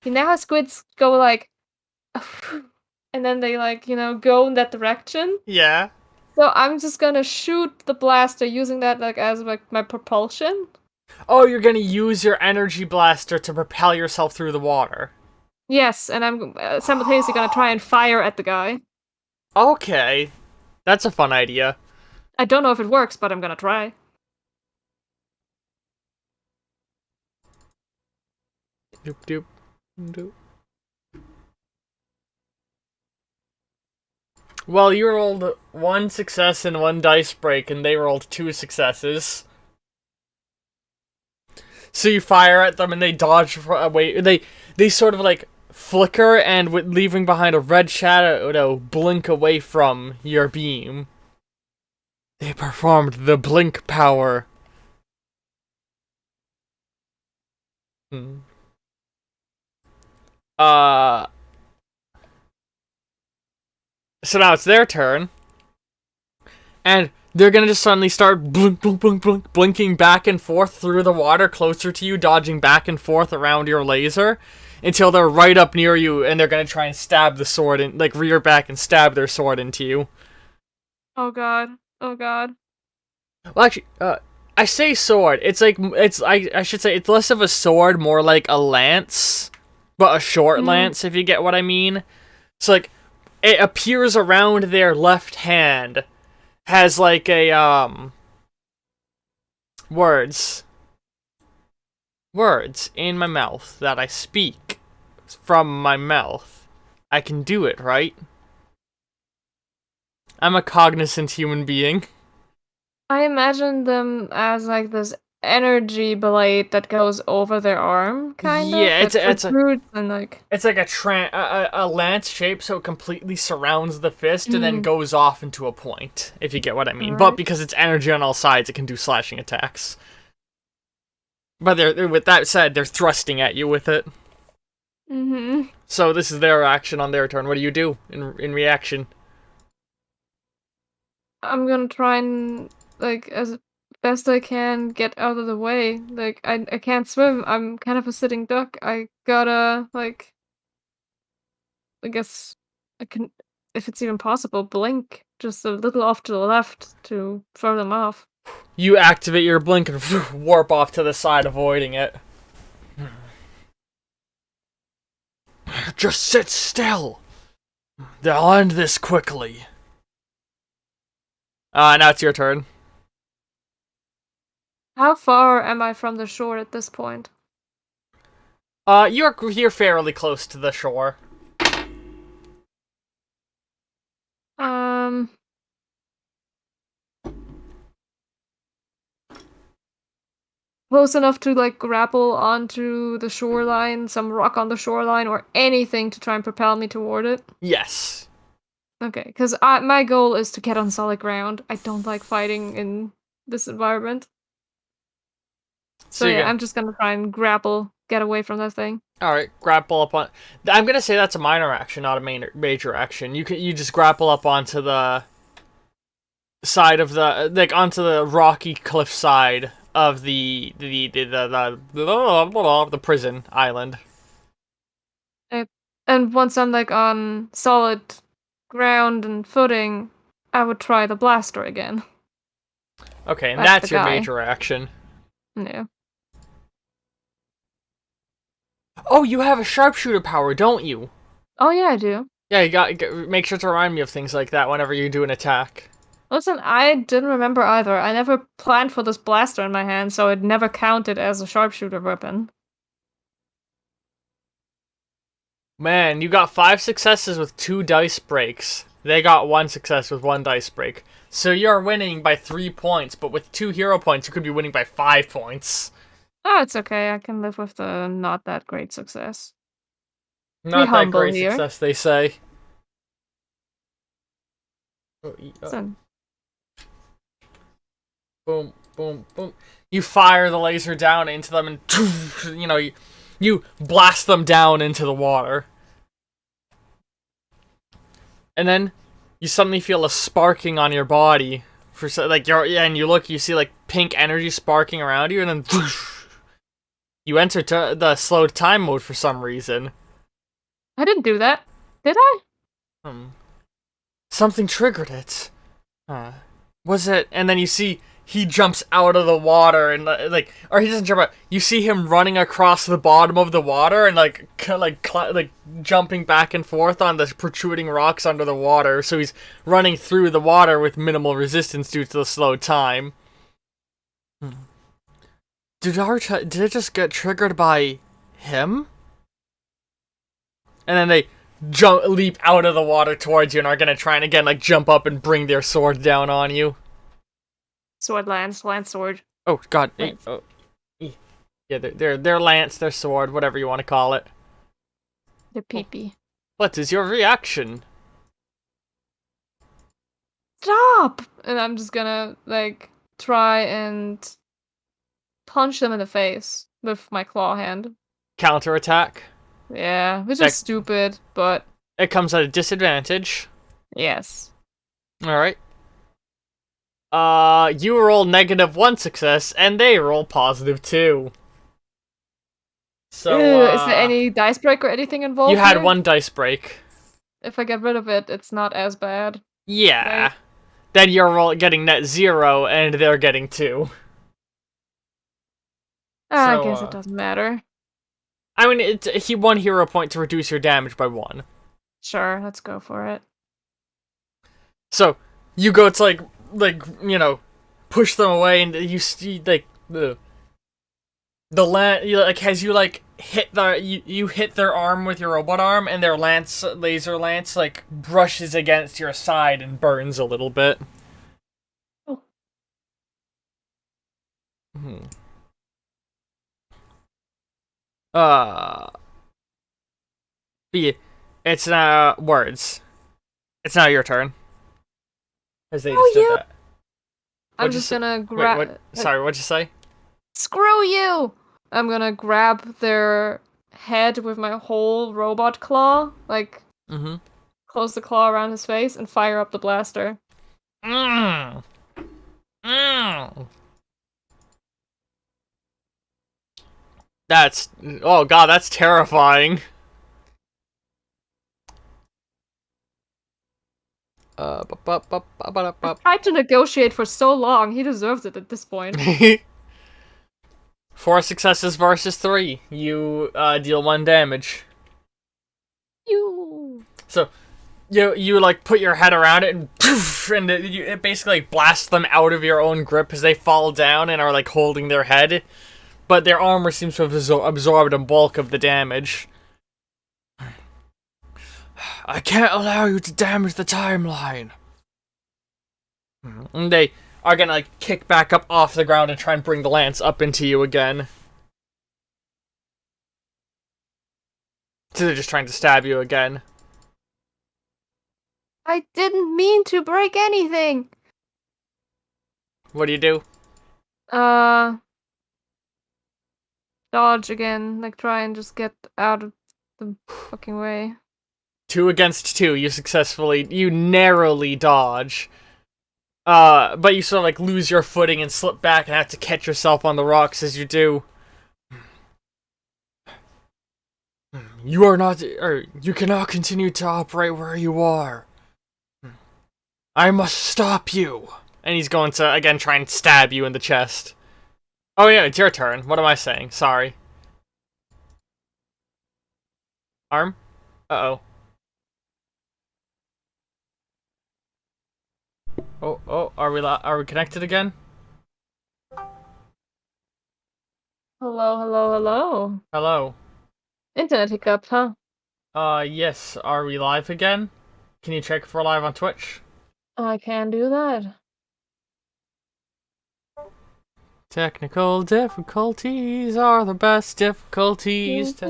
You know how squids go like, and then they like, you know, go in that direction? Yeah. So I'm just gonna shoot the blaster using that like as like my propulsion. Oh, you're gonna use your energy blaster to propel yourself through the water. Yes, and I'm simultaneously gonna try and fire at the guy. Okay. That's a fun idea. I don't know if it works, but I'm gonna try. Doop doop. Doop. Well, you rolled 1 success and 1 dice break, and they rolled 2 successes. So you fire at them, and they dodge away. They sort of like flicker, and leaving behind a red shadow, blink away from your beam. They performed the blink power. So now it's their turn. And they're gonna just suddenly start blink, blink, blink, blink, blinking back and forth through the water closer to you, dodging back and forth around your laser, until they're right up near you, and they're gonna try and stab the sword, and like rear back and stab their sword into you. Oh god. Oh god. Well, actually, I say sword. It's like, I should say, it's less of a sword, more like a lance, but a short lance, if you get what I mean. So, like, it appears around their left hand, has like a, words in my mouth that I speak from my mouth. I can do it, right? I'm a cognizant human being. I imagine them as like this energy blade that goes over their arm, kind of. Yeah, it's like a lance shape, so it completely surrounds the fist and then goes off into a point, if you get what I mean. Right. But because it's energy on all sides, it can do slashing attacks. But with that said, they're thrusting at you with it. So this is their action on their turn. What do you do in reaction? I'm gonna try and, like, as best I can, get out of the way. Like, I can't swim. I'm kind of a sitting duck. I gotta, like, I guess I can, if it's even possible, blink just a little off to the left to throw them off. You activate your blink and warp off to the side, avoiding it. Just sit still. They'll end this quickly. Now it's your turn. How far am I from the shore at this point? You're fairly close to the shore. close enough to like grapple onto the shoreline, some rock on the shoreline, or anything to try and propel me toward it? Yes. Okay, because my goal is to get on solid ground. I don't like fighting in this environment. So So you yeah, can. I'm just gonna try and grapple, get away from that thing. All right, grapple up on. I'm gonna say that's a minor action, not a major action. You just grapple up onto the side of the onto the rocky cliff side of the prison island. Uh, And once I'm like on solid ground and footing, I would try the blaster again. Okay, and That's the that's your guy. major action. Yeah. Oh, you have a sharpshooter power, don't you? Oh yeah, I do. Yeah, you got make sure to remind me of things like that whenever you do an attack. Listen, I didn't remember either. I never planned for this blaster in my hand, so it never counted as a sharpshooter weapon. Man, you got 5 successes with 2 dice breaks. They got 1 success with 1 dice break. So you're winning by 3 points, but with 2 hero points, you could be winning by 5 points. Oh, it's okay. I can live with the not that great success. Be Not that humble great here. success, they say. Listen, Boom, boom, boom. You fire the laser down into them and, you blast them down into the water. And then you suddenly feel a sparking on your body. And you see like pink energy sparking around you, and then you enter the slowed time mode for some reason. I didn't do that. Did I? Something triggered it. Was it? And then you see he jumps out of the water and or he doesn't jump out. You see him running across the bottom of the water and like jumping back and forth on the protruding rocks under the water. So he's running through the water with minimal resistance due to the slow time. Did it just get triggered by him? And then they leap out of the water towards you and are gonna try and again jump up and bring their sword down on you. Sword lance sword. Oh god. Lance. Yeah, they're lance, their sword, whatever you want to call it. The peepee. What is your reaction? Stop! And I'm just gonna try and punch them in the face with my claw hand. Counterattack. Yeah, which is stupid, but It comes at a disadvantage. yes. Alright. You roll -1 success, and they roll +2. So, Ew, is there any dice break or anything involved? You had here? 1 dice break. If I get rid of it, it's not as bad. Yeah. Right? Then you're getting net 0, and they're getting 2. I guess it doesn't matter. I mean, it's 1 hero point to reduce your damage by 1. Sure, let's go for it. So, you go to push them away, and you see the as you hit you hit their arm with your robot arm, and their laser lance brushes against your side and burns a little bit. Oh. It's words. It's now your turn. As they Oh, just did yeah. that. I'm just gonna grab. Sorry, what'd you say? Screw you! I'm gonna grab their head with my whole robot claw, close the claw around his face, and fire up the blaster. Mm. Oh god, that's terrifying. I've tried to negotiate for so long. He deserves it at this point. 4 successes versus 3. You deal 1 damage. So you put your head around it and poof, and it basically blasts them out of your own grip as they fall down and are holding their head, but their armor seems to have absorbed a bulk of the damage. I can't allow you to damage the timeline. And they are gonna like kick back up off the ground and try and bring the lance up into you again. So they're just trying to stab you again. I didn't mean to break anything. What do you do? Dodge again. Like, try and just get out of the fucking way. 2 against 2. You narrowly dodge. But you sort of like lose your footing and slip back and have to catch yourself on the rocks as you do. You are not, or you cannot continue to operate where you are. I must stop you. And he's going to again try and stab you in the chest. Oh yeah, it's your turn. What am I saying? Sorry. Arm? Uh-oh. Oh, are we connected again? Hello. Hello. Internet hiccup, huh? Yes, are we live again? Can you check if we're live on Twitch? I can do that. Technical difficulties are the best difficulties to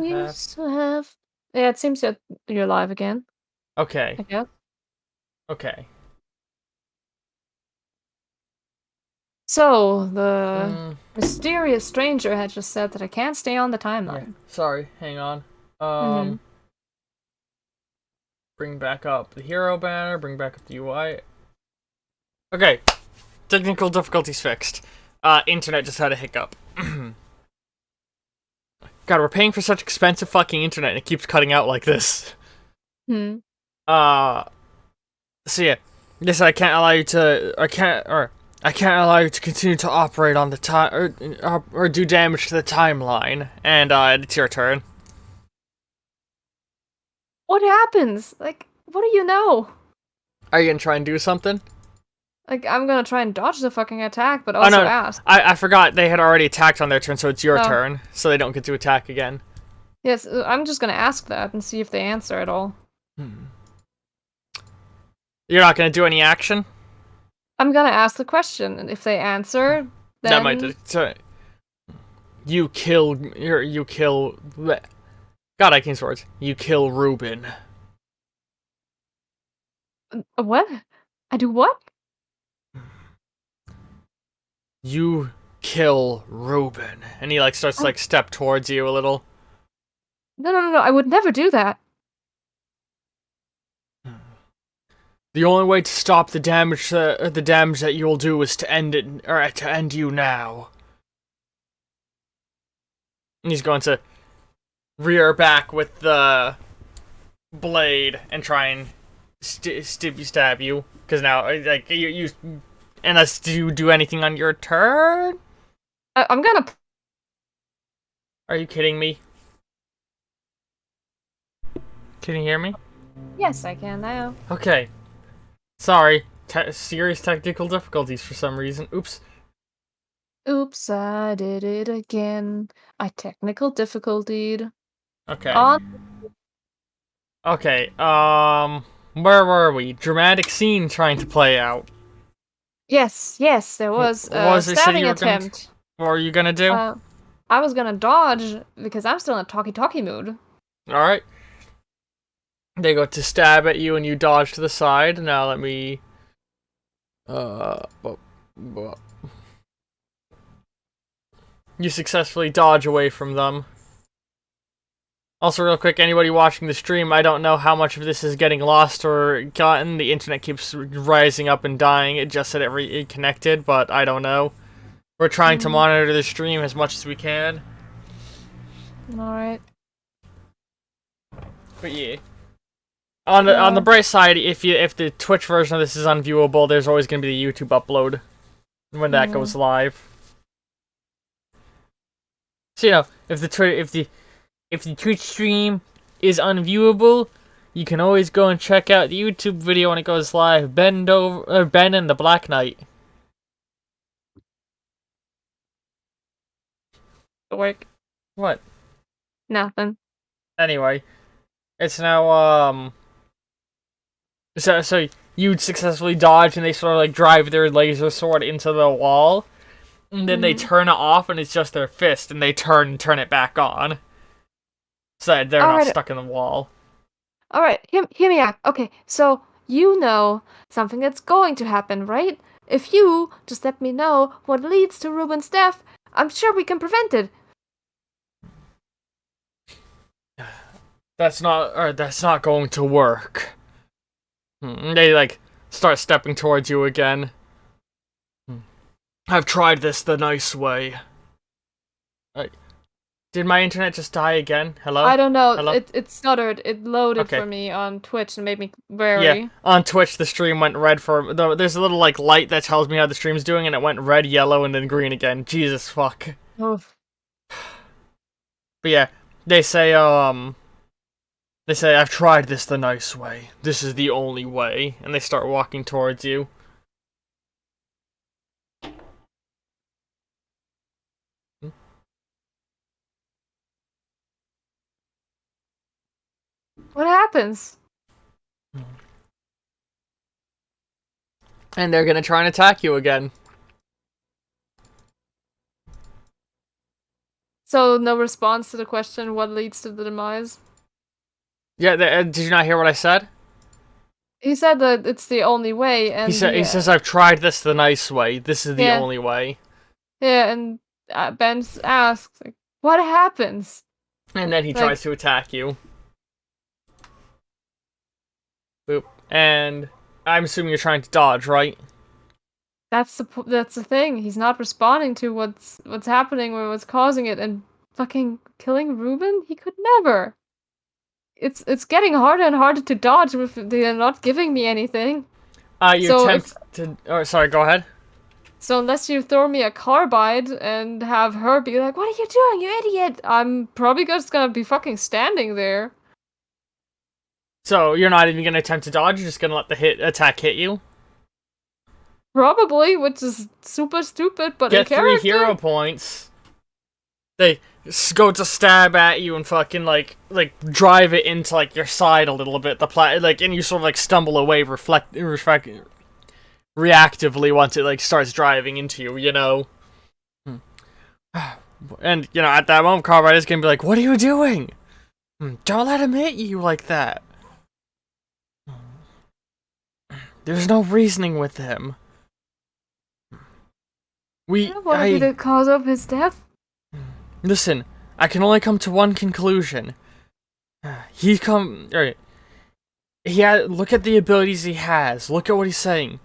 have. Yeah, it seems that you're live again. Okay. I guess. Okay. So, the mysterious stranger had just said that I can't stay on the timeline. Yeah. Sorry, hang on. Bring back up the hero banner, bring back up the UI. Okay. Technical difficulties fixed. Internet just had a hiccup. God, we're paying for such expensive fucking internet and it keeps cutting out like this. So yeah. Yes, I can't allow you to I can't allow you to continue to operate on the time or do damage to the timeline. And it's your turn. What happens? Like, what do you know? Are you gonna try and do something? Like, I'm gonna try and dodge the fucking attack, but also ask. I forgot they had already attacked on their turn, so it's your turn, so they don't get to attack again. Yes, I'm just gonna ask that and see if they answer at all. You're not gonna do any action? I'm gonna ask the question, and if they answer, then... That might... You kill... God, I can't words. You kill Ruben. What? I do what? You kill Ruben. And he, like, starts to, like, step towards you a little. No, I would never do that. The only way to stop the damage that you'll do is to end it, or to end you now. And he's going to rear back with the blade and try and stab you. Because now, like, you unless you do anything on your turn? I'm gonna... Are you kidding me? Can you hear me? Yes, I can now. Okay. Sorry. Serious technical difficulties for some reason. Oops. Oops, I did it again. I technical difficultied. Okay. Okay, where were we? Dramatic scene trying to play out. Yes, there was a stabbing attempt. What were you gonna do? I was gonna dodge, because I'm still in a talkie-talkie mood. Alright. They go to stab at you and you dodge to the side. Now let me... You successfully dodge away from them. Also, real quick, anybody watching the stream, I don't know how much of this is getting lost or gotten. The internet keeps rising up and dying. It just said it connected, but I don't know. We're trying to monitor the stream as much as we can. Alright. But yeah. On the bright side, if the Twitch version of this is unviewable, there's always going to be the YouTube upload when that goes live. So you know, if the Twitch stream is unviewable, you can always go and check out the YouTube video when it goes live. Ben and the Black Knight. Work. What? Nothing. Anyway, it's now So you'd successfully dodge, and they sort of like drive their laser sword into the wall, and then they turn it off, and it's just their fist, and they turn it back on, so that they're not Alright, stuck in the wall. alright, hear me out. Okay, so you know something that's going to happen, right? If you just let me know what leads to Ruben's death, I'm sure we can prevent it. That's not going to work. They like start stepping towards you again. I've tried this the nice way. Did my internet just die again? Hello? I don't know, Hello? it stuttered. It loaded Okay. for me on Twitch and made me Yeah, wary. on Twitch the stream went red for there's a little like light that tells me how the stream's doing, and it went red, yellow, and then green again. Jesus fuck. Oh. But yeah, they say I've tried this the nice way. This is the only way, and they start walking towards you. What happens? And they're gonna try and attack you again. So no response to the question, what leads to the demise? Yeah, did you not hear what I said? He said that it's the only way, and He says I've tried this the nice way. This is the yeah. only way. Yeah, and Ben asks, like, what happens? And then he Like- tries to attack you. Boop. And I'm assuming you're trying to dodge, right? That's the thing. He's not responding to what's happening or what's causing it, and fucking killing Ruben? He could never. It's getting harder and harder to dodge if they're not giving me anything. You So attempt to. Oh, sorry. Go ahead. So unless you throw me a carbide and have her be like, "What are you doing, you idiot?" I'm probably just gonna be fucking standing there. So you're not even gonna attempt to dodge. You're just gonna let the attack hit you. Probably, which is super stupid, but in Get 3 character. hero points. They go to stab at you and fucking like drive it into like your side a little bit. And you sort of like stumble away, reactively once it like starts driving into you. You know. And you know at that moment, Carbide is gonna be like, "What are you doing? Don't let him hit you like that." There's no reasoning with him. What would be the cause of his death? Listen, I can only come to one conclusion. Look at the abilities he has. Look at what he's saying.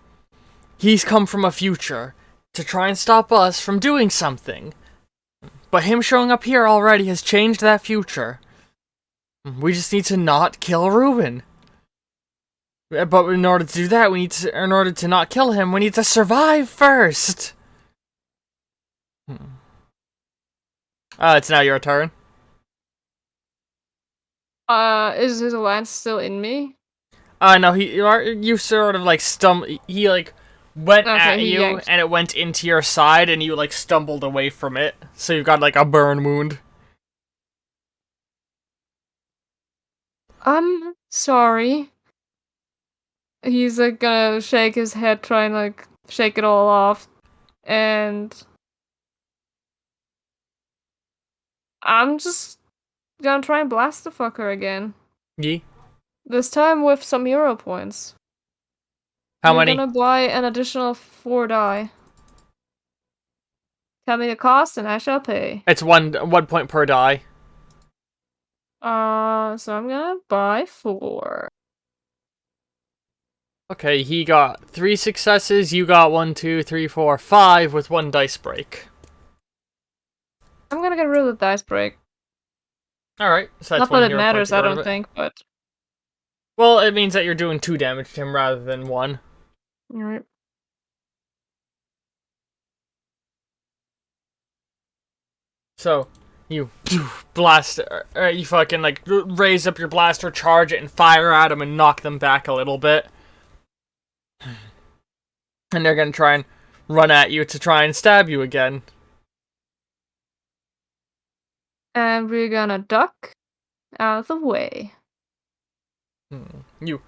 He's come from a future to try and stop us from doing something. But him showing up here already has changed that future. We just need to not kill Ruben. But in order to do that, in order to not kill him, we need to survive first. It's now your turn. Is his lance still in me? No, you sort of like he like went at he you yanked. and it went into your side and you like stumbled away from it. So you've got like a burn wound. I'm sorry. He's like gonna shake his head, try and like shake it all off, and I'm just gonna try and blast the fucker again. Yeah. This time with some hero points. How You're many? gonna buy an additional 4 die. Tell me the cost and I shall pay. It's 1 point per die. So I'm gonna buy 4. Okay, he got 3 successes. You got 1, 2, 3, 4, 5 with 1 dice break. I'm gonna get rid of the dice break. All right, so that's Not 1 that it hero point matters, to get I rid of don't it. think, but Well, it means that you're doing 2 damage to him rather than 1. alright. So, you blast, you fucking like raise up your blaster, charge it, and fire at them and knock them back a little bit. And they're gonna try and run at you to try and stab you again. And we're gonna duck out of the way. You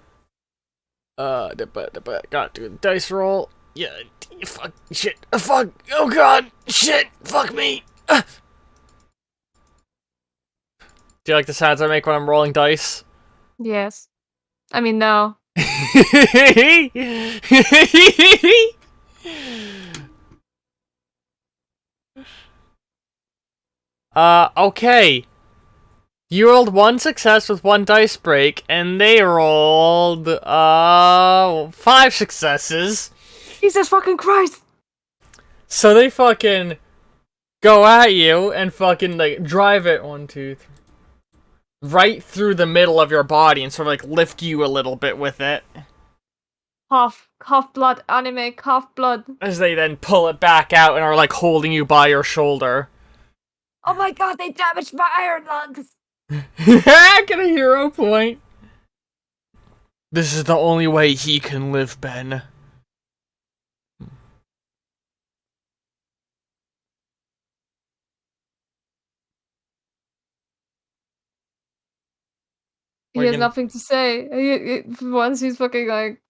Gotta do the dice roll. Yeah, fuck, shit, fuck, oh god, shit, fuck me. Do you like the sounds I make when I'm rolling dice? Yes. I mean, no. Okay. You rolled one success with one dice break, and they rolled, 5 successes. Jesus fucking Christ! So they fucking go at you and fucking, like, drive it, 1, 2, 3, right through the middle of your body and sort of, like, lift you a little bit with it. Cough. Cough blood, anime, cough blood. As they then pull it back out and are, like, holding you by your shoulder. Oh my god, they damaged my iron lungs! Get a hero point. This is the only way he can live, Ben. He has nothing to say. For once, he's fucking, like,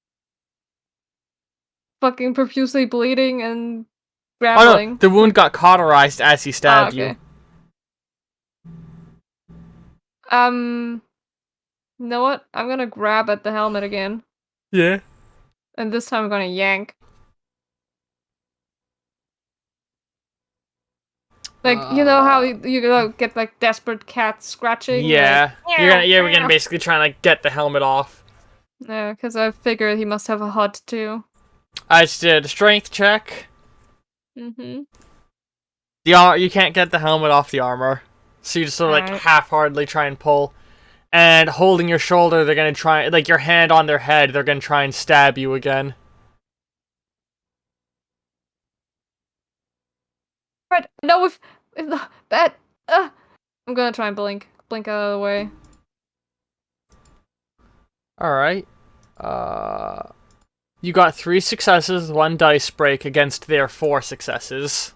fucking profusely bleeding and Oh no, grappling. the wound got cauterized as he stabbed okay. you. You know what? I'm gonna grab at the helmet again. Yeah. And this time I'm gonna yank. Like, you know how you get, like, desperate cat scratching? Yeah. Like, We're gonna basically try and, like, get the helmet off. Yeah, because I figured he must have a hut, too. I just did a strength check. Mm-hmm. You can't get the helmet off the armor. So you just sort of, like, Alright. half-heartedly try and pull. And holding your shoulder, they're gonna try, like, your hand on their head, they're gonna try and stab you again. Right, no, if that, I'm gonna try and blink out of the way. Alright. You got 3 successes, 1 dice break against their 4 successes.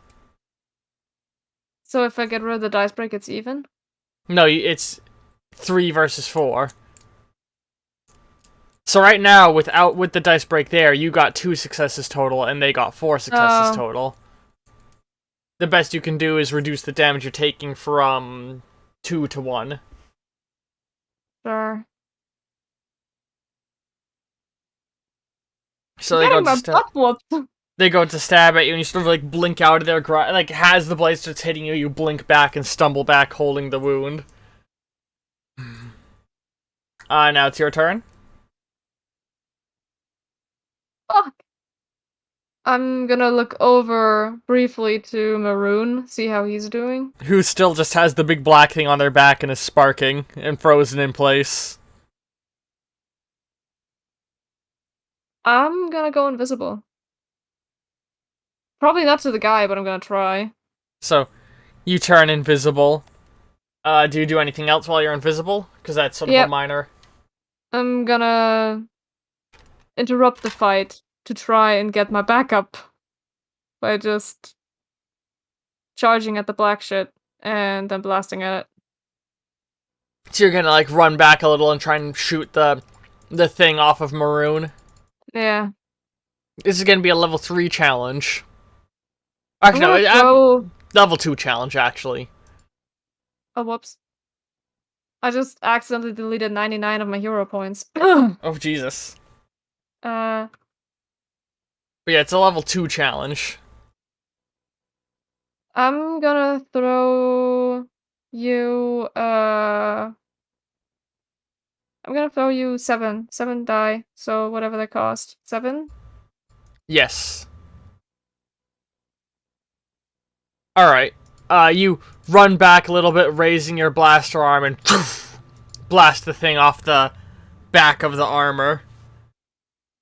So if I get rid of the dice break, it's even? No, it's 3 versus 4. So right now, with the dice break there, you got 2 successes total, and they got 4 successes total. The best you can do is reduce the damage you're taking from 2 to 1. Sure. So they go, they go to stab at you, and you sort of, like, blink out of their like, as the blade starts hitting you, you blink back and stumble back, holding the wound. Now it's your turn. Fuck. I'm gonna look over briefly to Maroon, see how he's doing. Who still just has the big black thing on their back and is sparking and frozen in place. I'm gonna go invisible. Probably not to the guy, but I'm gonna try. So, you turn invisible. Do you do anything else while you're invisible? Because that's sort of a minor. I'm gonna interrupt the fight to try and get my backup by just charging at the black shit and then blasting at it. So you're gonna, like, run back a little and try and shoot the thing off of Maroon. Yeah. This is gonna be a level 3 challenge. Actually, no, level 2 challenge, actually. Oh, whoops. I just accidentally deleted 99 of my hero points. Oh, Jesus. But yeah, it's a level 2 challenge. I'm gonna throw you, I'm gonna throw you 7 die, so whatever they cost. 7? Yes. Alright. You run back a little bit, raising your blaster arm, and blast the thing off the back of the armor.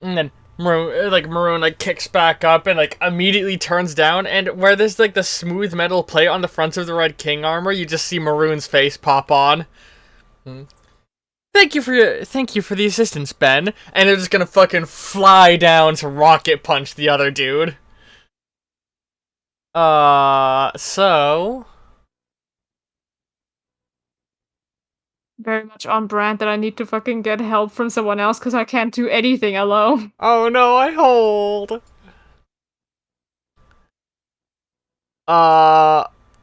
And then Maroon kicks back up and, like, immediately turns down, and where there's, like, the smooth metal plate on the front of the Red King armor, you just see Maroon's face pop on. Thank you for the assistance, Ben. And they're just gonna fucking fly down to rocket punch the other dude. So Very much on brand that I need to fucking get help from someone else because I can't do anything alone. Oh no, I hold.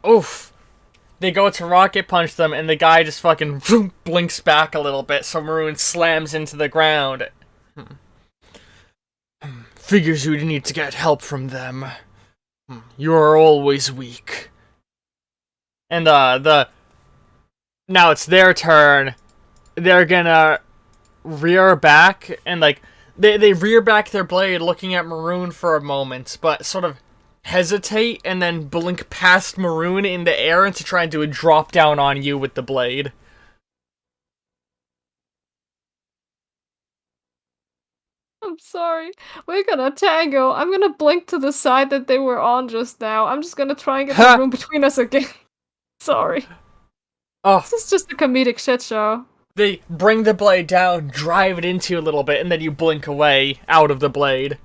Oof. They go to rocket punch them, and the guy just fucking blinks back a little bit, so Maroon slams into the ground. Figures you'd need to get help from them. You are always weak. And now it's their turn. They're gonna rear back and like they rear back their blade, looking at Maroon for a moment, but sort of hesitate and then blink past Maroon in the air and to try and do a drop down on you with the blade. I'm sorry. We're gonna tango. I'm gonna blink to the side that they were on just now. I'm just gonna try and get the room between us again. Sorry. Oh, This is just a comedic shit show. they bring the blade down, drive it into you a little bit, and then you blink away out of the blade.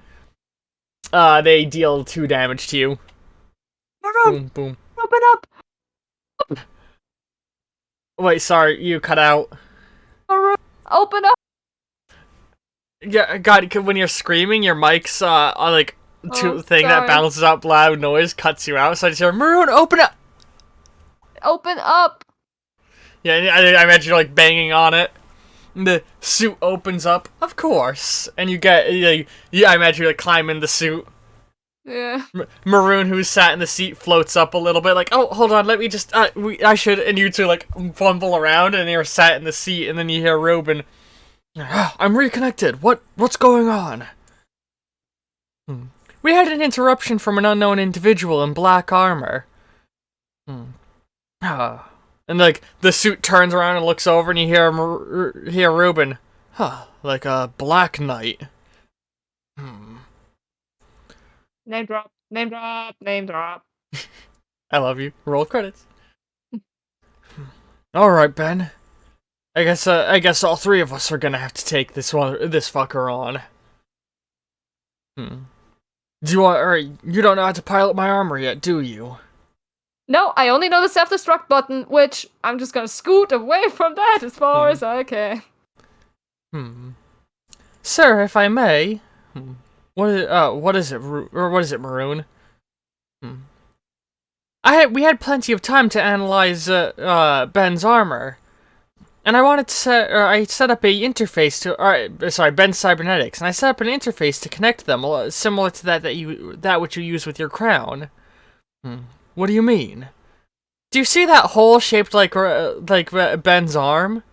They deal 2 damage to you. Boom, boom. Open up! Wait, sorry, you cut out. Open up! Yeah, God, when you're screaming, your mic's, on, like, thing sorry. that bounces up loud noise cuts you out, so I just hear, Maroon, open up! Open up! Yeah, I imagine you're, like, banging on it. And the suit opens up, of course, and you get, I imagine you, like, climb in the suit. Yeah. Maroon, who's sat in the seat, floats up a little bit, like, oh, hold on, let me just, I should, and you two, like, fumble around, and you're sat in the seat, and then you hear Ruben, I'm reconnected, what's going on? We had an interruption from an unknown individual in black armor. And, like, the suit turns around and looks over, and you hear Ruben, like a black knight. Name drop, name drop, name drop. I love you. Roll credits. Alright, Ben. I guess all 3 of us are gonna have to take this fucker on. Do you want, or you don't know how to pilot my armor yet, do you? No, I only know the self-destruct button, which I'm just gonna scoot away from that as far as I can. Sir, if I may, what is it, Maroon? We had plenty of time to analyze Ben's armor, and I set up a interface to, Ben's cybernetics, and I set up an interface to connect them, similar to that which you use with your crown. What do you mean? Do you see that hole shaped like Ben's arm?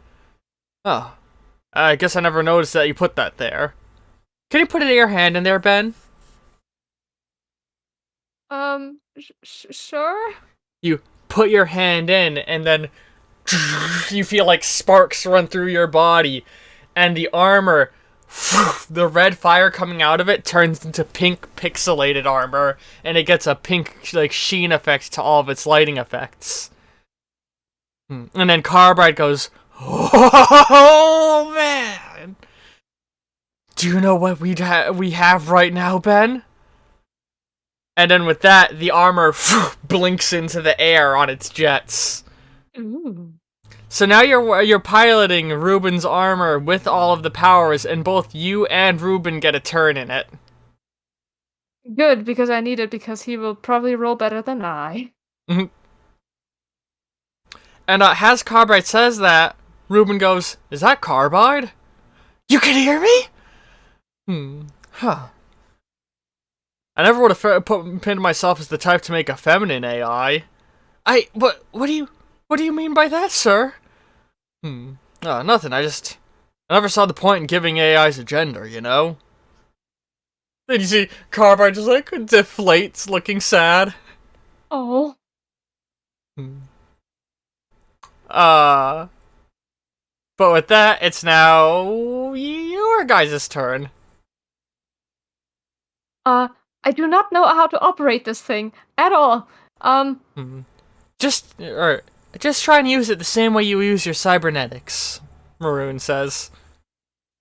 Oh, I guess I never noticed that you put that there. Can you put your hand in there, Ben? Sure? You put your hand in, and then you feel like sparks run through your body, and the armor, the red fire coming out of it turns into pink pixelated armor, and it gets a pink like sheen effect to all of its lighting effects. And then Carbide goes, "Oh man! Do you know what we have right now, Ben?" And then with that, the armor blinks into the air on its jets. Ooh. So now you're piloting Ruben's armor with all of the powers, and both you and Ruben get a turn in it. Good, because I need it, because he will probably roll better than I. And as Carbide says that, Ruben goes, "Is that Carbide? You can hear me?" Huh. I never would have pinned myself as the type to make a feminine AI. What do you mean by that, sir? Nothing, I never saw the point in giving AIs a gender, you know? Then you see Carbide just like deflates, looking sad. Oh. But with that, it's now your guys' turn. I do not know how to operate this thing at all. Just try and use it the same way you use your cybernetics, Maroon says.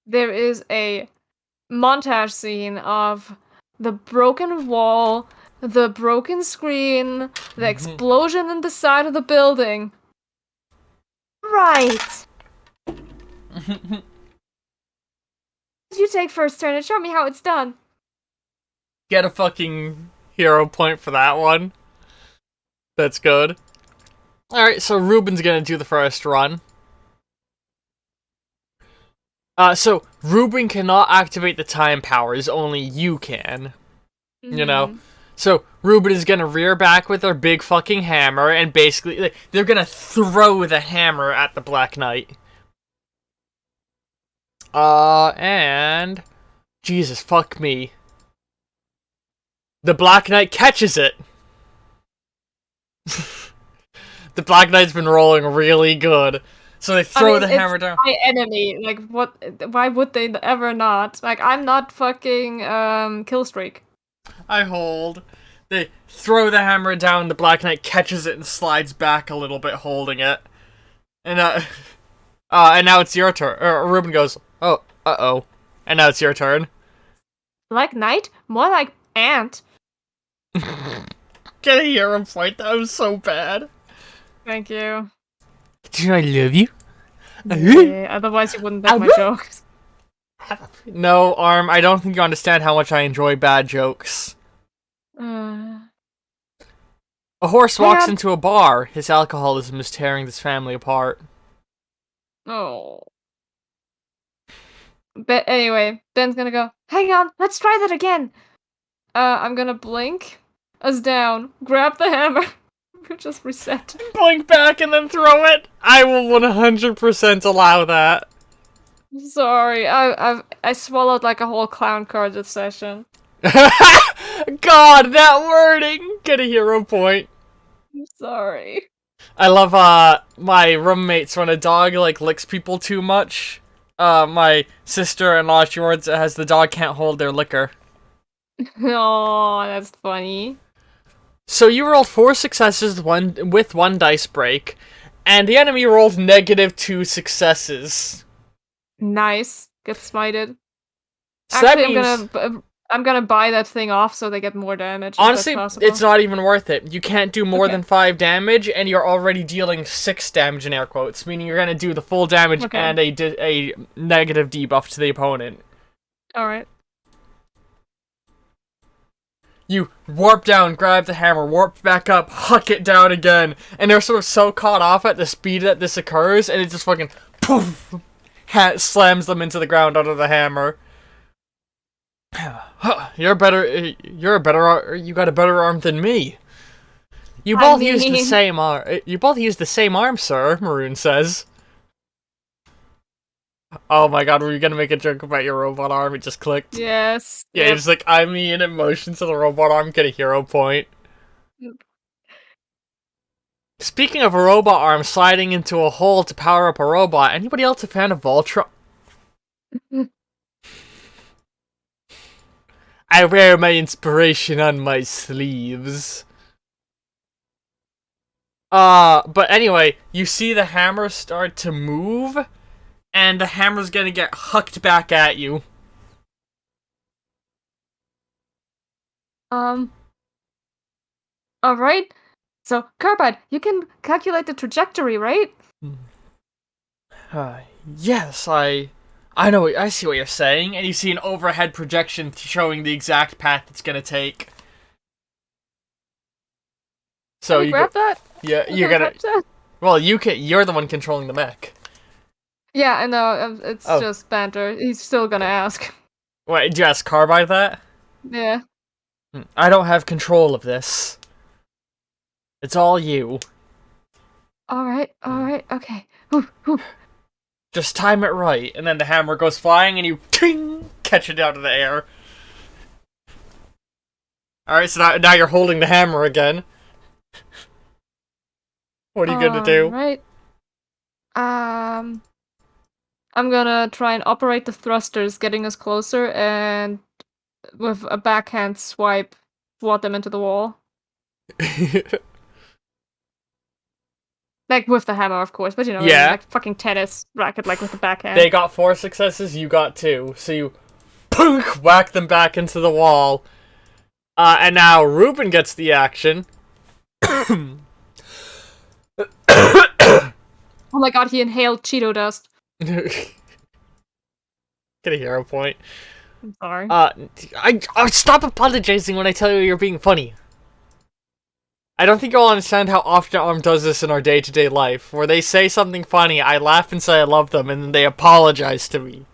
There is a montage scene of the broken wall, the broken screen, the explosion in the side of the building. Right. You take first turn and show me how it's done. Get a fucking hero point for that one. That's good. Alright, so Ruben's gonna do the first run. So Ruben cannot activate the time powers, only you can. You know? So Ruben is gonna rear back with their big fucking hammer, and basically, they're gonna throw the hammer at the Black Knight. And... Jesus, fuck me. The Black Knight catches it! The Black Knight's been rolling really good. So they throw the hammer down. My enemy. Like, what? Why would they ever not? Like, I'm not fucking, Killstreak. I hold. They throw the hammer down, the Black Knight catches it and slides back a little bit holding it. And, and now it's your turn. Ruben goes, oh, uh-oh. And now it's your turn. Black Knight? More like ant. Can I hear him fight? That was so bad. Thank you. Do I love you? Yeah, otherwise you wouldn't make my jokes. No, Arm, I don't think you understand how much I enjoy bad jokes. A horse walks into a bar. His alcoholism is tearing this family apart. Oh. But anyway, Ben's gonna go, hang on, let's try that again. I'm gonna blink us down, grab the hammer, just reset. Blink back and then throw it? I will 100% allow that. Sorry, I swallowed like a whole clown card this session. God, that wording! Get a hero point. I'm sorry. I love, my roommates when a dog, like, licks people too much. My sister-in-law, she has the dog can't hold their liquor. Oh, that's funny. So you rolled 4 successes with 1 dice break, and the enemy rolled -2 successes. Nice. Get smited. So Actually, I'm gonna buy that thing off so they get more damage. Honestly, it's not even worth it. You can't do more than 5 damage, and you're already dealing 6 damage in air quotes, meaning you're gonna do the full damage and a negative debuff to the opponent. Alright. You warp down, grab the hammer, warp back up, huck it down again, and they're sort of so caught off at the speed that this occurs, and it just fucking poof, slams them into the ground under the hammer. You got a better arm than me. You both use the same arm. You both use the same arm, sir, Maroon says. Oh my god, were you gonna make a joke about your robot arm? It just clicked. Yes. Yeah, it's like, I mean, emotion to the robot arm, get a hero point. Speaking of a robot arm sliding into a hole to power up a robot, anybody else a fan of Voltron? I wear my inspiration on my sleeves. But anyway, you see the hammer start to move, and the hammer's gonna get hucked back at you. Alright. So, Carbide, you can calculate the trajectory, right? Yes, I know, I see what you're saying, and you see an overhead projection showing the exact path it's gonna take. So you grab that? Yeah, you're gonna. Well, you're the one controlling the mech. Yeah, I know. It's just banter. He's still gonna ask. Wait, did you ask Carbide that? Yeah. I don't have control of this. It's all you. Alright, okay. Just time it right, and then the hammer goes flying, and you ting, catch it out of the air. Alright, so now you're holding the hammer again. What are you gonna do? Right. I'm gonna try and operate the thrusters, getting us closer, and with a backhand swipe, swat them into the wall. Like, with the hammer, of course, but you know, like fucking tennis racket, like, with the backhand. They got 4 successes, you got 2, so you punk, whack them back into the wall. And now Ruben gets the action. Oh my god, he inhaled Cheeto dust. Get a hero point. I'm sorry. I stop apologizing when I tell you you're being funny. I don't think you'll understand how often Arm does this in our day-to-day life, where they say something funny, I laugh and say I love them, and then they apologize to me.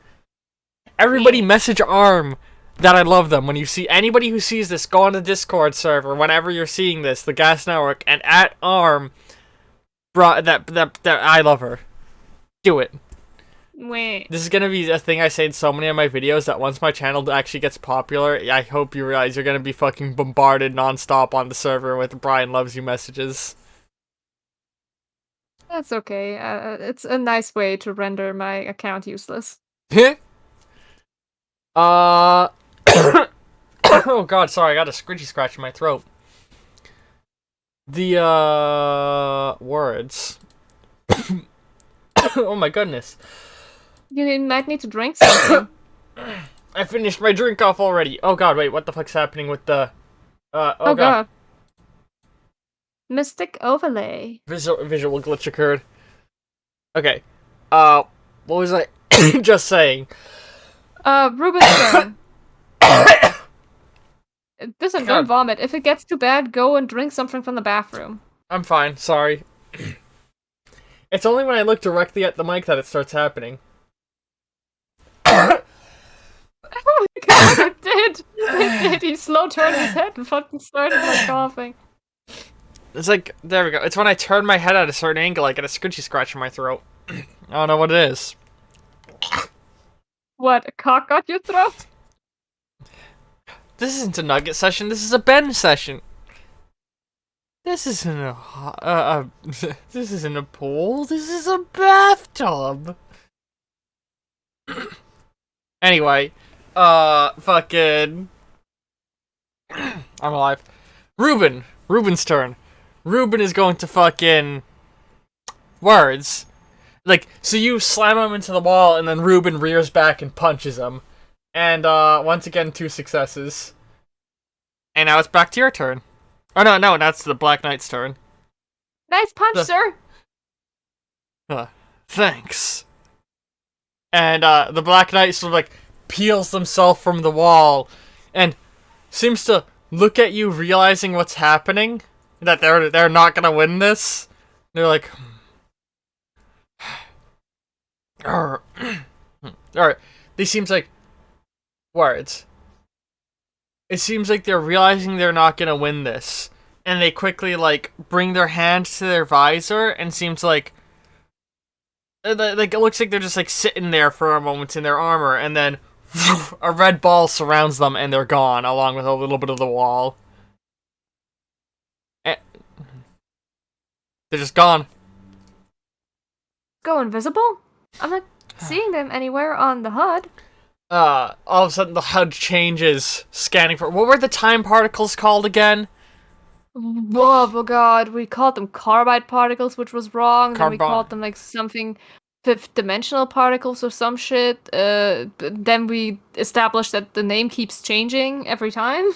Everybody message Arm that I love them. When you see anybody who sees this, go on the Discord server whenever you're seeing this, the Gas Network, and at Arm, that I love her. Do it. Wait. This is gonna be a thing I say in so many of my videos that once my channel actually gets popular, I hope you realize you're gonna be fucking bombarded nonstop on the server with Brian loves you messages. That's okay. It's a nice way to render my account useless. Oh god, sorry, I got a scritchy scratch in my throat. The words. Oh my goodness. You might need to drink something. I finished my drink off already. Oh god, wait, what the fuck's happening with the... oh god. Mystic overlay. Visual glitch occurred. Okay. What was I just saying? Ruben's turn. Listen, don't vomit. If it gets too bad, go and drink something from the bathroom. I'm fine, sorry. It's only when I look directly at the mic that it starts happening. Oh my god, it did! It did! He slow turned his head and fucking started like coughing. It's like, there we go. It's when I turn my head at a certain angle, I get a scritchy scratch in my throat. I don't know what it is. What, a cock got your throat? This isn't a nugget session, this is a Ben session. This isn't this isn't a pool, this is a bathtub. Anyway, fucking... I'm alive. Ruben's turn. Ruben is going to fucking... Words. Like, so you slam him into the wall, and then Ruben rears back and punches him. And, once again, 2 successes. And now it's back to your turn. Oh, no, that's the Black Knight's turn. Nice punch, sir! Thanks. And, the Black Knight sort of, like, peels himself from the wall, and seems to look at you, realizing what's happening. That they're not gonna win this. They're like... Alright, these seems like... Words. It seems like they're realizing they're not gonna win this. And they quickly, like, bring their hand to their visor and seems like... Like, it looks like they're just, like, sitting there for a moment in their armor, and then a red ball surrounds them and they're gone, along with a little bit of the wall. And they're just gone. Go invisible? I'm not seeing them anywhere on the HUD. All of a sudden the HUD changes, scanning for... What were the time particles called again? Oh god, we called them carbide particles, which was wrong. Then we called them like something fifth dimensional particles or some shit. Then we established that the name keeps changing every time.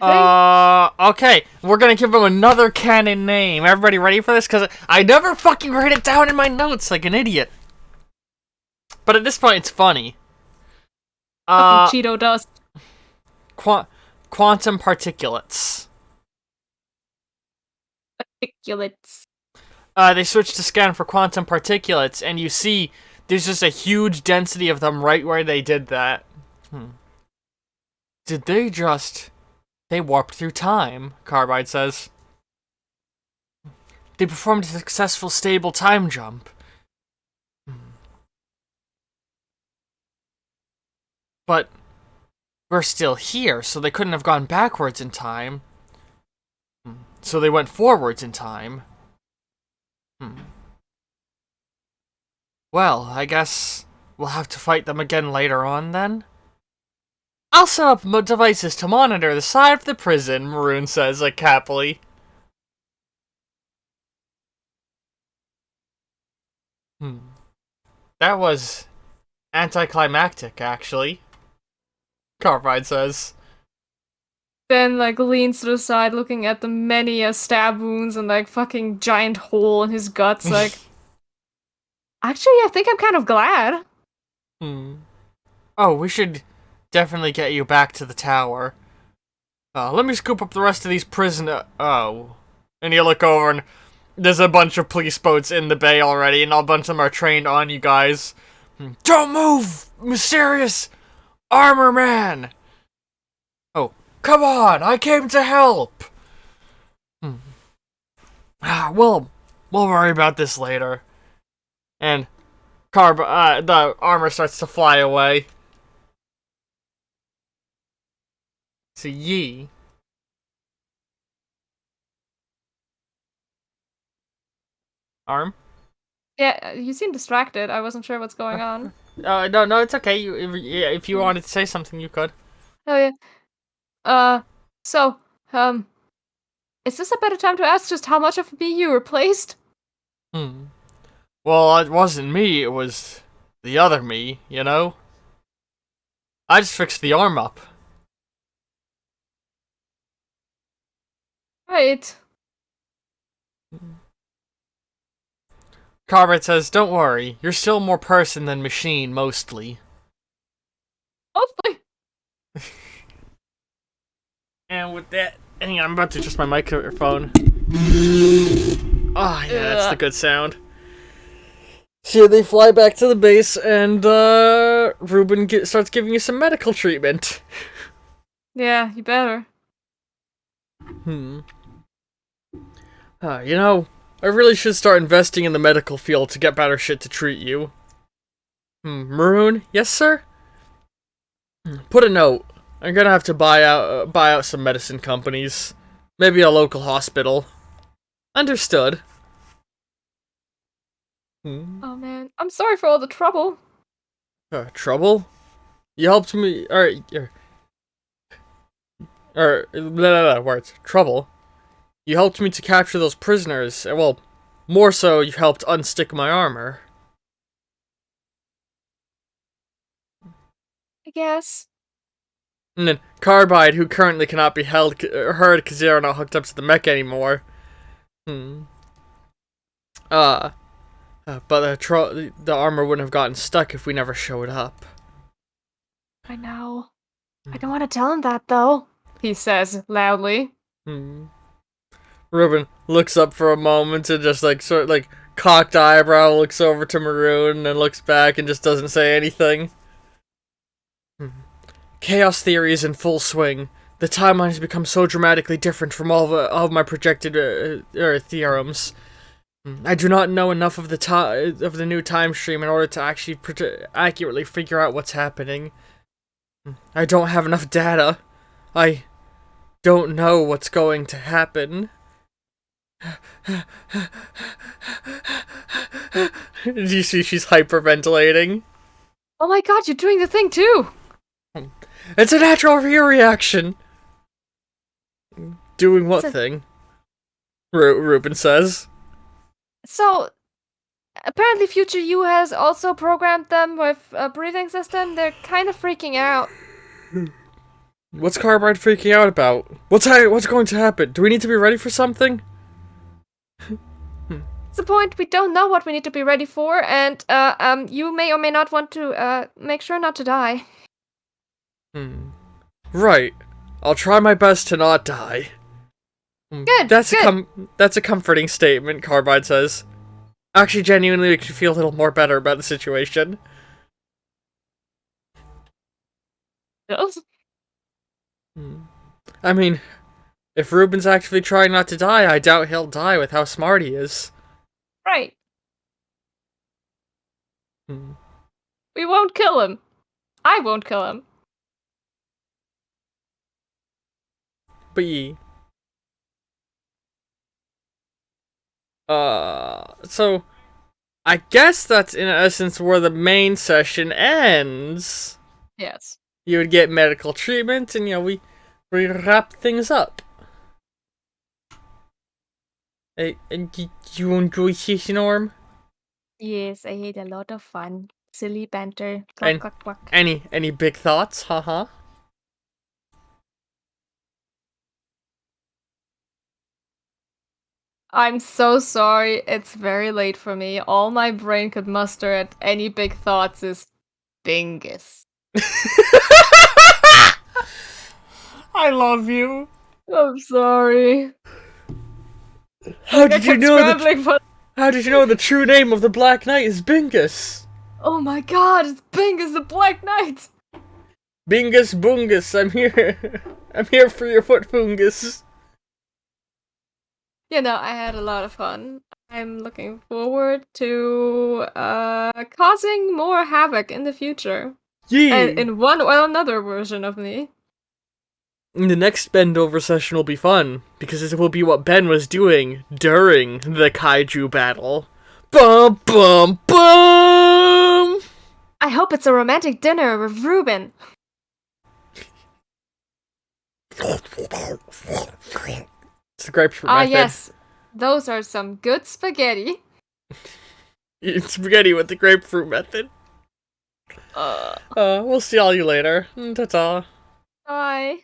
Okay, we're gonna give him another canon name. Everybody ready for this? Because I never fucking write it down in my notes like an idiot. But at this point, it's funny. Fucking Cheeto dust. Quantum particulates. Particulates. They switched to scan for quantum particulates, and you see there's just a huge density of them right where they did that. Did they just... They warped through time, Carbide says. They performed a successful stable time jump. But we're still here, so they couldn't have gone backwards in time. So they went forwards in time. Well, I guess we'll have to fight them again later on, then? I'll set up devices to monitor the side of the prison, Maroon says, like, happily. That was anticlimactic, actually, Carbide says. Ben, like, leans to the side, looking at the many stab wounds and, like, fucking giant hole in his guts, like... Actually, I think I'm kind of glad. Hmm. Oh, we should definitely get you back to the tower. Let me scoop up the rest of these prisoner. Oh. And you look over and there's a bunch of police boats in the bay already, and a bunch of them are trained on you guys. Don't move, mysterious armor man! Oh, come on, I came to help! We'll worry about this later. And the armor starts to fly away. So Yi. Arm? Yeah, you seem distracted. I wasn't sure what's going on. No, it's okay. If you wanted to say something, you could. Oh yeah. Uh, so, is this a better time to ask just how much of me you replaced? Hmm. Well, it wasn't me, it was the other me, you know? I just fixed the arm up. Right. Carbide says, don't worry, you're still more person than machine, mostly. Mostly. And with that, hang on, I'm about to adjust my microphone. Ah, yeah, that's the good sound. So they fly back to the base, and Ruben starts giving you some medical treatment. Yeah, you better. You know, I really should start investing in the medical field to get better shit to treat you. Maroon, yes sir? Put a note. I'm gonna have to buy out some medicine companies. Maybe a local hospital. Understood. Oh man, I'm sorry for all the trouble. Trouble? You helped me, words. Trouble. You helped me to capture those prisoners, and well, more so, you helped unstick my armor. I guess. And then Carbide, who currently cannot be heard because they are not hooked up to the mech anymore. But the armor wouldn't have gotten stuck if we never showed up. I know. I don't want to tell him that though, he says loudly. Ruben looks up for a moment and just sort of cocked eyebrow, looks over to Maroon and looks back and just doesn't say anything. Chaos theory is in full swing. The timeline has become so dramatically different from all of my projected theorems. I do not know enough of the new time stream in order to actually accurately figure out what's happening. I don't have enough data. I don't know what's going to happen. Do you see she's hyperventilating? Oh my god, you're doing the thing too! It's a natural reaction. Doing what thing? Ruben says. So, apparently Future You has also programmed them with a breathing system. They're kind of freaking out. What's Carbide freaking out about? What's going to happen? Do we need to be ready for something? It's the point, we don't know what we need to be ready for, and you may or may not want to make sure not to die. Right. I'll try my best to not die. Good. That's a comforting statement, Carbide says. Actually, genuinely makes you feel a little more better about the situation. Yes. I mean, if Ruben's actively trying not to die, I doubt he'll die with how smart he is. Right. We won't kill him. I won't kill him. But ye. So, I guess that's in essence where the main session ends. Yes. You would get medical treatment, and we wrap things up. Hey, did you enjoy Session Arm? Yes, I had a lot of fun. Silly banter. And Quack, quack, quack. any big thoughts? Haha. I'm so sorry. It's very late for me. All my brain could muster at any big thoughts is Bingus. I love you. I'm sorry. How did you know scrambling for... How did you know the true name of the Black Knight is Bingus? Oh my god, it's Bingus the Black Knight! Bingus Bungus, I'm here. I'm here for your foot fungus. You know, I had a lot of fun. I'm looking forward to causing more havoc in the future. Yee! In one or another version of me. The next Bendover session will be fun, because it will be what Ben was doing during the kaiju battle. Bum bum bum! I hope it's a romantic dinner with Ruben. It's the grapefruit method. Yes. Those are some good spaghetti. Eating spaghetti with the grapefruit method. We'll see all you later. Ta-ta. Bye.